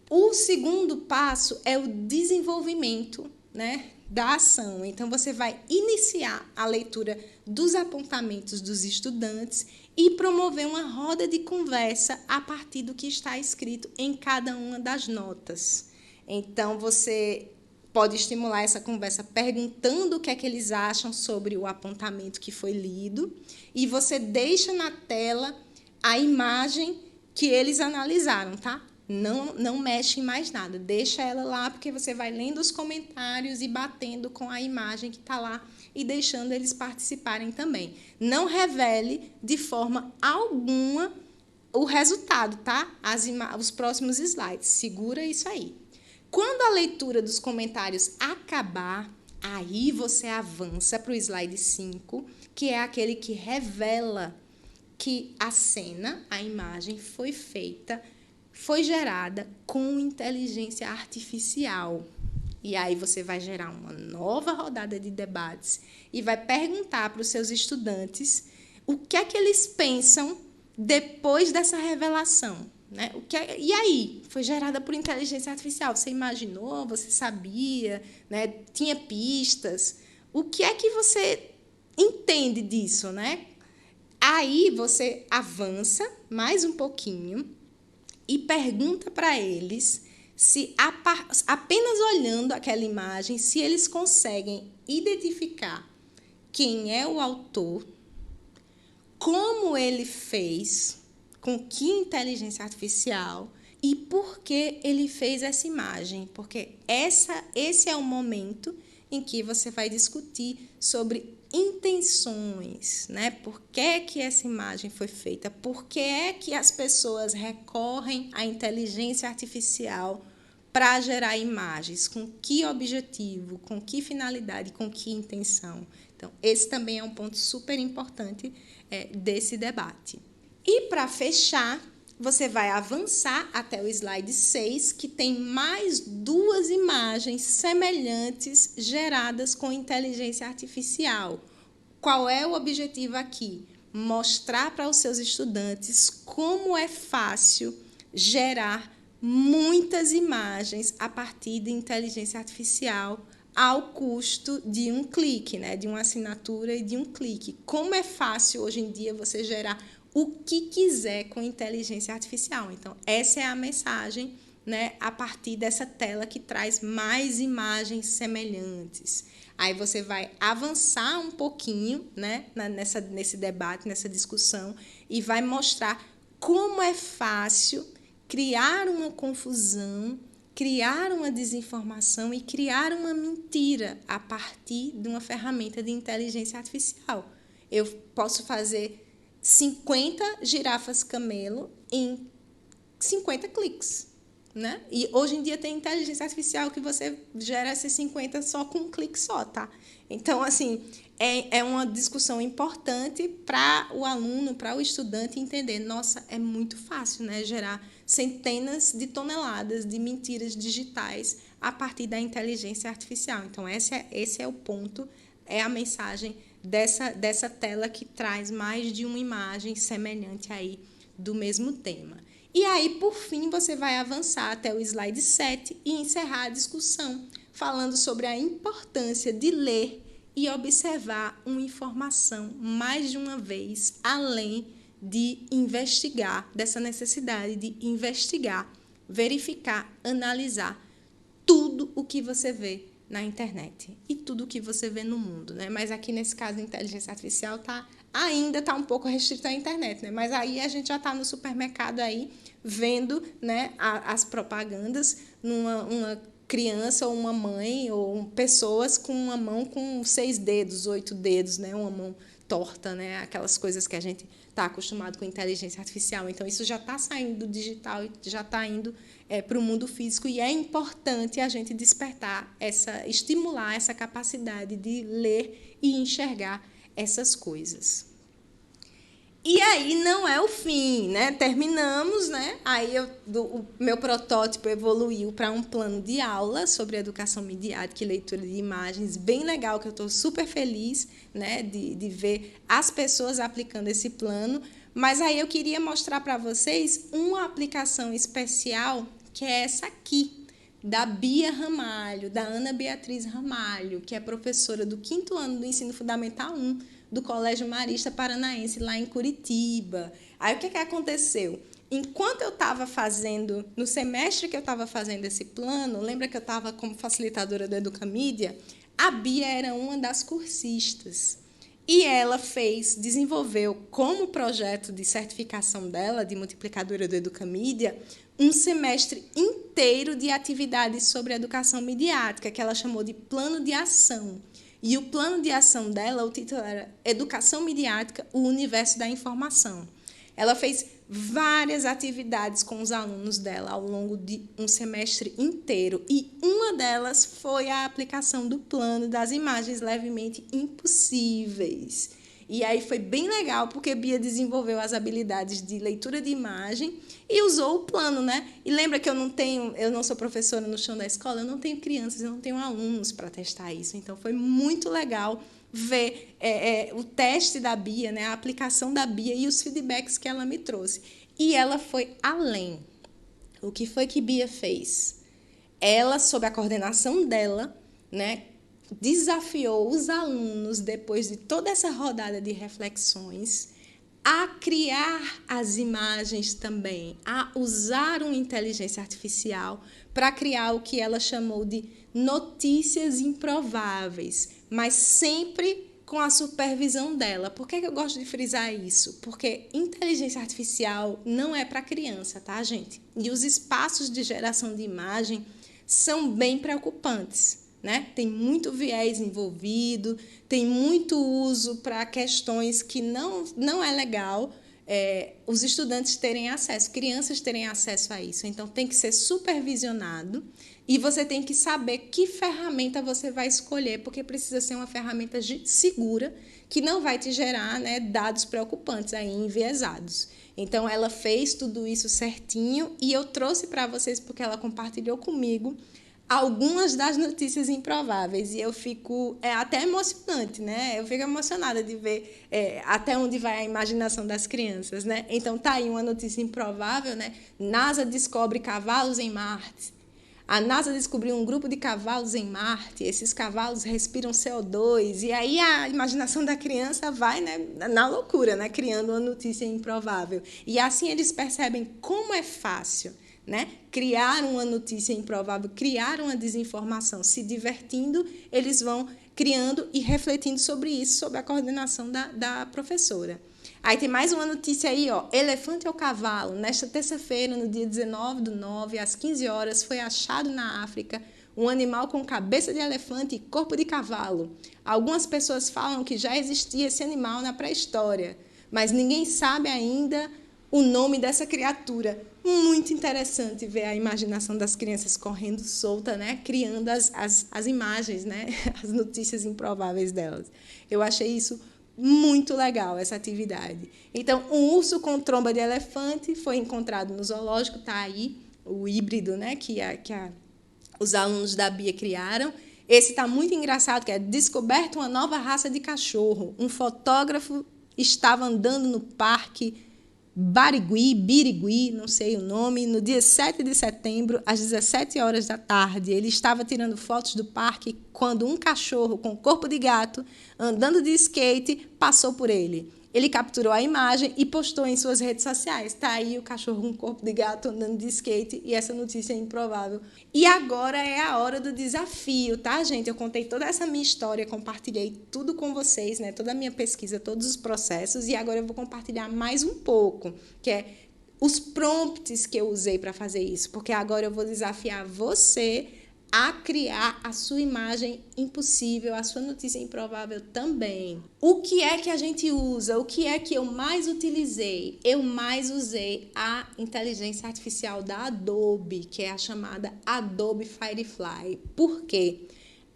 O segundo passo é o desenvolvimento, né, da ação. Então, você vai iniciar a leitura dos apontamentos dos estudantes e promover uma roda de conversa a partir do que está escrito em cada uma das notas. Então, você pode estimular essa conversa perguntando o que é que eles acham sobre o apontamento que foi lido e você deixa na tela a imagem que eles analisaram, tá? Não mexe em mais nada, deixa ela lá, porque você vai lendo os comentários e batendo com a imagem que está lá e deixando eles participarem também. Não revele de forma alguma o resultado, tá? Os próximos slides, segura isso aí. Quando a leitura dos comentários acabar, aí você avança para o slide 5, que é aquele que revela que a cena, a imagem, foi gerada com inteligência artificial. E aí você vai gerar uma nova rodada de debates e vai perguntar para os seus estudantes o que é que eles pensam depois dessa revelação. Né? E aí? Foi gerada por inteligência artificial. Você imaginou? Você sabia? Né? Tinha pistas? O que é que você entende disso? Né? Aí você avança mais um pouquinho e pergunta para eles se, apenas olhando aquela imagem, se eles conseguem identificar quem é o autor, como ele fez, com que inteligência artificial e por que ele fez essa imagem. Porque esse é o momento em que você vai discutir sobre intenções, né? Por que essa imagem foi feita? Por que é que as pessoas recorrem à inteligência artificial para gerar imagens? Com que objetivo? Com que finalidade? Com que intenção? Então, esse também é um ponto super importante desse debate. E, para fechar, você vai avançar até o slide 6, que tem mais 2 imagens semelhantes geradas com inteligência artificial. Qual é o objetivo aqui? mostrar para os seus estudantes como é fácil gerar muitas imagens a partir de inteligência artificial ao custo de um clique, né? De uma assinatura e de um clique. Como é fácil hoje em dia você gerar o que quiser com inteligência artificial. Então, essa é a mensagem, né, a partir dessa tela que traz mais imagens semelhantes. Aí você vai avançar um pouquinho, né, nesse debate, nessa discussão, e vai mostrar como é fácil criar uma confusão, criar uma desinformação e criar uma mentira a partir de uma ferramenta de inteligência artificial. Eu posso fazer 50 girafas camelo em 50 cliques, né? E hoje em dia tem inteligência artificial que você gera esses 50 só com um clique só, tá? Então, assim, é uma discussão importante para o aluno, para o estudante entender. Nossa, é muito fácil, né? Gerar centenas de toneladas de mentiras digitais a partir da inteligência artificial. Então, esse é o ponto, é a mensagem dessa tela que traz mais de uma imagem semelhante aí do mesmo tema. E aí, por fim, você vai avançar até o slide 7 e encerrar a discussão, falando sobre a importância de ler e observar uma informação mais de uma vez, além de investigar, dessa necessidade de investigar, verificar, analisar tudo o que você vê na internet e tudo o que você vê no mundo, né? Mas aqui nesse caso a inteligência artificial ainda está um pouco restrita à internet, né? Mas aí a gente já está no supermercado aí vendo, né, as propagandas uma criança ou uma mãe ou pessoas com uma mão com 6 dedos, 8 dedos, né? Uma mão torta, né? Aquelas coisas que a gente está acostumado com inteligência artificial. Então, isso já está saindo do digital e já está indo para o mundo físico, e é importante a gente despertar, estimular essa capacidade de ler e enxergar essas coisas. E aí não é o fim, né? Terminamos, né? Aí o meu protótipo evoluiu para um plano de aula sobre educação midiática e leitura de imagens, bem legal, que eu estou super feliz, né, de ver as pessoas aplicando esse plano. Mas aí eu queria mostrar para vocês uma aplicação especial, que é essa aqui, da Bia Ramalho, da Ana Beatriz Ramalho, que é professora do 5º ano do Ensino Fundamental 1, do Colégio Marista Paranaense, lá em Curitiba. Aí, o que aconteceu? Enquanto eu estava fazendo, no semestre que eu estava fazendo esse plano, lembra que eu estava como facilitadora do Educamídia? A Bia era uma das cursistas. E ela desenvolveu como projeto de certificação dela, de multiplicadora do Educamídia, um semestre inteiro de atividades sobre educação midiática, que ela chamou de plano de ação. E o plano de ação dela, o título era Educação Midiática, o Universo da Informação. Ela fez várias atividades com os alunos dela ao longo de um semestre inteiro, e uma delas foi a aplicação do plano das imagens levemente impossíveis. E aí foi bem legal, porque Bia desenvolveu as habilidades de leitura de imagem e usou o plano, né? E lembra que eu não sou professora no chão da escola, eu não tenho crianças, eu não tenho alunos para testar isso. Então, foi muito legal ver o teste da Bia, né? A aplicação da Bia e os feedbacks que ela me trouxe. E ela foi além. O que foi que Bia fez? Ela, sob a coordenação dela, né, desafiou os alunos, depois de toda essa rodada de reflexões, a criar as imagens também, a usar uma inteligência artificial para criar o que ela chamou de notícias improváveis, mas sempre com a supervisão dela. Por que eu gosto de frisar isso? Porque inteligência artificial não é para criança, tá, gente? E os espaços de geração de imagem são bem preocupantes, né? Tem muito viés envolvido, tem muito uso para questões que não é legal os estudantes terem acesso, crianças terem acesso a isso. Então, tem que ser supervisionado e você tem que saber que ferramenta você vai escolher, porque precisa ser uma ferramenta segura, que não vai te gerar, né, dados preocupantes, aí, enviesados. Então, ela fez tudo isso certinho e eu trouxe para vocês, porque ela compartilhou comigo algumas das notícias improváveis. E eu fico até emocionante, né? Eu fico emocionada de ver até onde vai a imaginação das crianças, né? Então, tá aí uma notícia improvável, né? NASA descobre cavalos em Marte. A NASA descobriu um grupo de cavalos em Marte, esses cavalos respiram CO2, e aí a imaginação da criança vai, né, na loucura, né, criando uma notícia improvável. E assim eles percebem como é fácil, né, criar uma notícia improvável, criar uma desinformação. Se divertindo, eles vão criando e refletindo sobre isso, sob a coordenação da professora. Aí tem mais uma notícia aí, ó. Elefante ou cavalo? Nesta terça-feira, no dia 19/9, às 15 horas, foi achado na África um animal com cabeça de elefante e corpo de cavalo. Algumas pessoas falam que já existia esse animal na pré-história, mas ninguém sabe ainda o nome dessa criatura. Muito interessante ver a imaginação das crianças correndo solta, né? Criando as imagens, né? As notícias improváveis delas. Eu achei isso muito legal, essa atividade. Então, um urso com tromba de elefante foi encontrado no zoológico, está aí o híbrido, né, que os alunos da Bia criaram. Esse está muito engraçado, que é descoberto uma nova raça de cachorro. Um fotógrafo estava andando no parque Birigui, não sei o nome, no dia 7 de setembro, às 17 horas da tarde. Ele estava tirando fotos do parque quando um cachorro com corpo de gato, andando de skate, passou por ele. Ele capturou a imagem e postou em suas redes sociais. Está aí o cachorro com corpo de gato andando de skate, e essa notícia é improvável. E agora é a hora do desafio, tá, gente? Eu contei toda essa minha história, compartilhei tudo com vocês, né? Toda a minha pesquisa, todos os processos, e agora eu vou compartilhar mais um pouco, que é os prompts que eu usei para fazer isso, porque agora eu vou desafiar você a criar a sua imagem impossível, a sua notícia improvável também. O que é que a gente usa? O que é que eu mais utilizei? Eu mais usei a inteligência artificial da Adobe, que é a chamada Adobe Firefly. Por quê?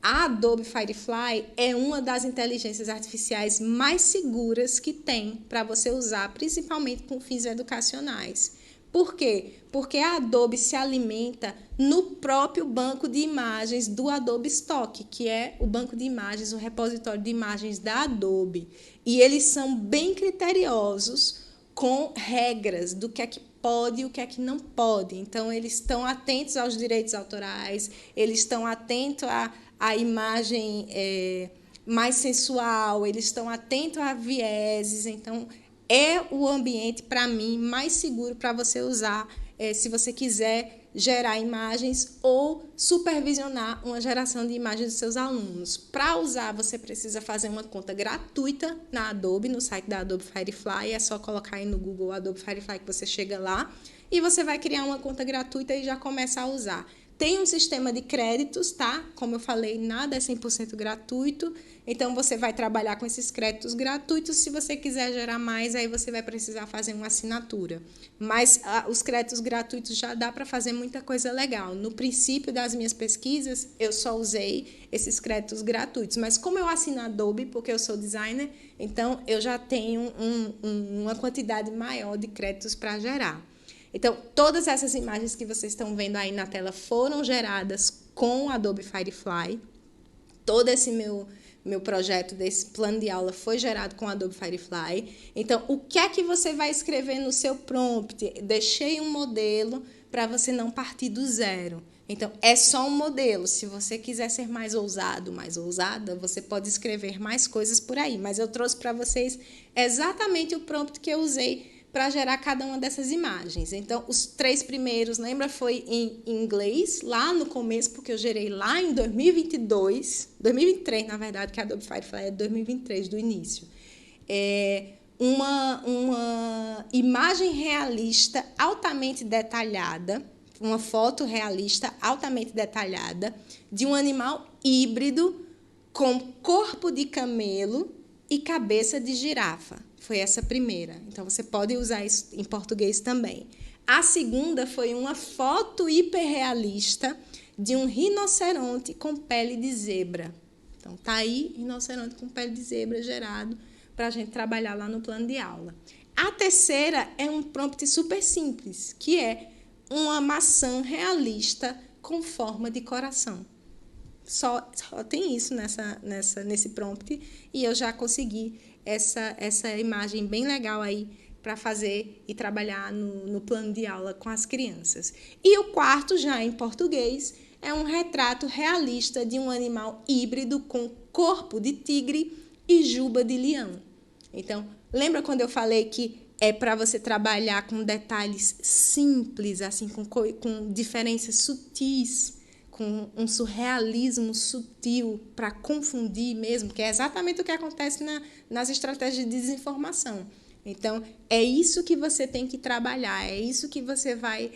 A Adobe Firefly é uma das inteligências artificiais mais seguras que tem para você usar, principalmente com fins educacionais. Por quê? Porque a Adobe se alimenta no próprio banco de imagens do Adobe Stock, que é o banco de imagens, o repositório de imagens da Adobe. E eles são bem criteriosos com regras do que é que pode e o que é que não pode. Então, eles estão atentos aos direitos autorais, eles estão atentos à imagem mais sensual, eles estão atentos a vieses. Então, é o ambiente, para mim, mais seguro para você usar se você quiser gerar imagens ou supervisionar uma geração de imagens dos seus alunos. Para usar, você precisa fazer uma conta gratuita na Adobe, no site da Adobe Firefly. É só colocar aí no Google Adobe Firefly que você chega lá e você vai criar uma conta gratuita e já começa a usar. Tem um sistema de créditos, tá? Como eu falei, nada é 100% gratuito. Então, você vai trabalhar com esses créditos gratuitos. Se você quiser gerar mais, aí você vai precisar fazer uma assinatura. Mas os créditos gratuitos já dá para fazer muita coisa legal. No princípio das minhas pesquisas, eu só usei esses créditos gratuitos. Mas como eu assino Adobe, porque eu sou designer, então eu já tenho uma quantidade maior de créditos para gerar. Então, todas essas imagens que vocês estão vendo aí na tela foram geradas com o Adobe Firefly. Todo esse meu projeto desse plano de aula foi gerado com o Adobe Firefly. Então, o que é que você vai escrever no seu prompt? Deixei um modelo para você não partir do zero. Então, é só um modelo. Se você quiser ser mais ousado, mais ousada, você pode escrever mais coisas por aí. Mas eu trouxe para vocês exatamente o prompt que eu usei para gerar cada uma dessas imagens. Então, os 3 primeiros, lembra, foi em inglês, lá no começo, porque eu gerei lá em 2023, na verdade, que a Adobe Firefly é 2023, do início. Uma imagem realista altamente detalhada, uma foto realista altamente detalhada de um animal híbrido com corpo de camelo e cabeça de girafa. Foi essa primeira. Então, você pode usar isso em português também. A segunda foi uma foto hiperrealista de um rinoceronte com pele de zebra. Então, tá aí, rinoceronte com pele de zebra gerado para a gente trabalhar lá no plano de aula. A terceira é um prompt super simples, que é uma maçã realista com forma de coração. Só tem isso nesse prompt e eu já consegui essa imagem bem legal aí para fazer e trabalhar no plano de aula com as crianças. E o quarto, já em português, é um retrato realista de um animal híbrido com corpo de tigre e juba de leão. Então, lembra quando eu falei que é para você trabalhar com detalhes simples, assim, com diferenças sutis, com um surrealismo sutil para confundir mesmo, que é exatamente o que acontece nas estratégias de desinformação. Então, é isso que você tem que trabalhar, é isso que você vai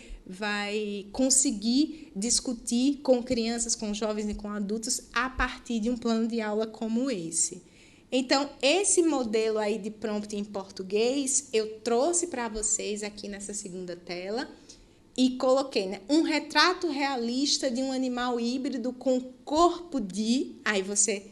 conseguir discutir com crianças, com jovens e com adultos a partir de um plano de aula como esse. Então, esse modelo aí de prompt em português, eu trouxe para vocês aqui nessa segunda tela e coloquei, né, um retrato realista de um animal híbrido com corpo de... Aí você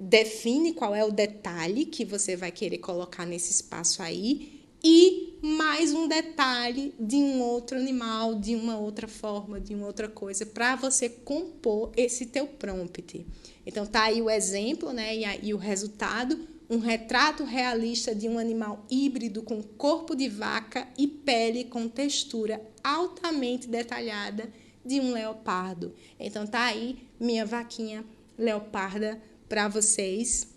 define qual é o detalhe que você vai querer colocar nesse espaço aí e mais um detalhe de um outro animal, de uma outra forma, de uma outra coisa, para você compor esse teu prompt. Então, tá aí o exemplo, né, e o resultado, um retrato realista de um animal híbrido com corpo de vaca e pele com textura altamente detalhada de um leopardo. Então, tá aí minha vaquinha leoparda para vocês,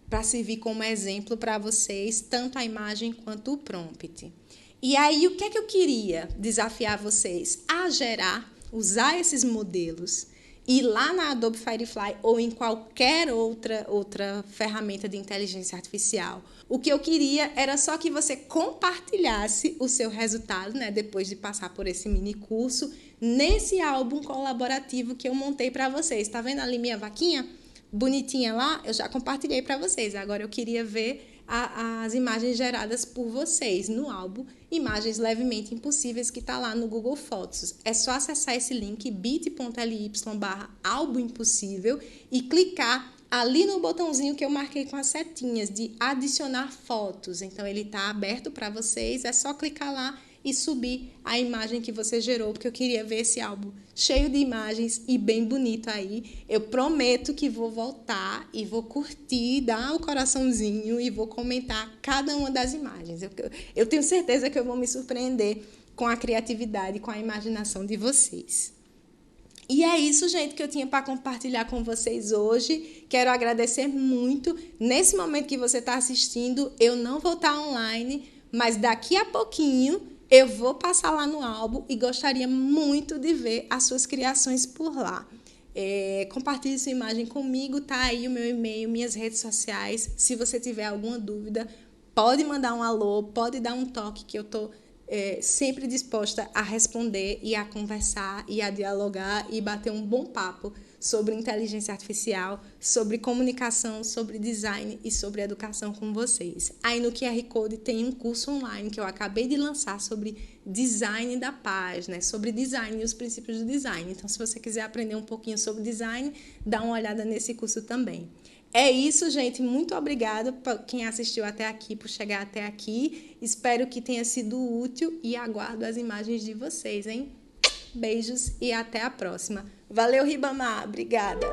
para servir como exemplo para vocês, tanto a imagem quanto o prompt. E aí, o que é que eu queria desafiar vocês? A usar esses modelos, ir lá na Adobe Firefly ou em qualquer outra ferramenta de inteligência artificial. O que eu queria era só que você compartilhasse o seu resultado, né, depois de passar por esse mini curso, nesse álbum colaborativo que eu montei para vocês. Tá vendo ali minha vaquinha? Bonitinha lá, eu já compartilhei para vocês. Agora eu queria ver as imagens geradas por vocês no álbum Imagens Levemente Impossíveis, que está lá no Google Fotos. É só acessar esse link bit.ly/álbum impossível e clicar ali no botãozinho que eu marquei com as setinhas de adicionar fotos. Então ele está aberto para vocês, é só clicar lá e subir a imagem que você gerou, porque eu queria ver esse álbum cheio de imagens e bem bonito aí. Eu prometo que vou voltar e vou curtir, dar o coraçãozinho e vou comentar cada uma das imagens. Eu tenho certeza que eu vou me surpreender com a criatividade, com a imaginação de vocês. E é isso, gente, que eu tinha para compartilhar com vocês hoje. Quero agradecer muito. Nesse momento que você está assistindo, eu não vou estar online, mas daqui a pouquinho eu vou passar lá no álbum e gostaria muito de ver as suas criações por lá. Compartilhe sua imagem comigo, tá aí o meu e-mail, minhas redes sociais. Se você tiver alguma dúvida, pode mandar um alô, pode dar um toque, que eu estou sempre disposta a responder e a conversar e a dialogar e bater um bom papo sobre inteligência artificial, sobre comunicação, sobre design e sobre educação com vocês. Aí no QR Code tem um curso online que eu acabei de lançar sobre design da página, sobre design e os princípios do design. Então, se você quiser aprender um pouquinho sobre design, dá uma olhada nesse curso também. É isso, gente. Muito obrigada por quem assistiu até aqui, por chegar até aqui. Espero que tenha sido útil e aguardo as imagens de vocês, hein? Beijos e até a próxima. Valeu, Ribamar. Obrigada.